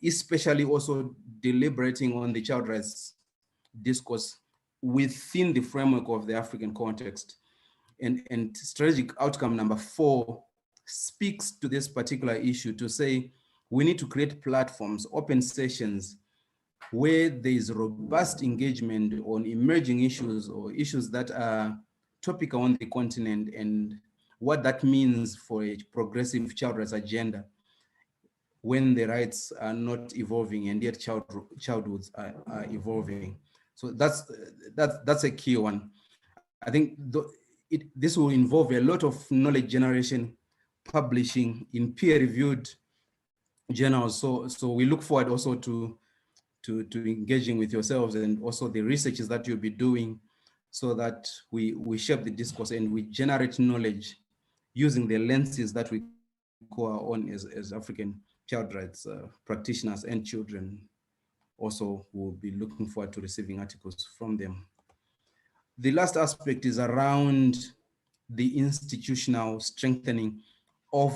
especially also deliberating on the child rights discourse within the framework of the African context. And strategic outcome number 4 speaks to this particular issue, to say we need to create platforms, open sessions, where there is robust engagement on emerging issues, or issues that are topical on the continent, and what that means for a progressive child rights agenda when the rights are not evolving and yet childhoods are evolving. So that's a key one. I think this will involve a lot of knowledge generation, publishing in peer-reviewed journals. So we look forward also to engaging with yourselves, and also the researches that you'll be doing, so that we shape the discourse and we generate knowledge using the lenses that we call our own as African child rights practitioners, and children also will be looking forward to receiving articles from them. The last aspect is around the institutional strengthening of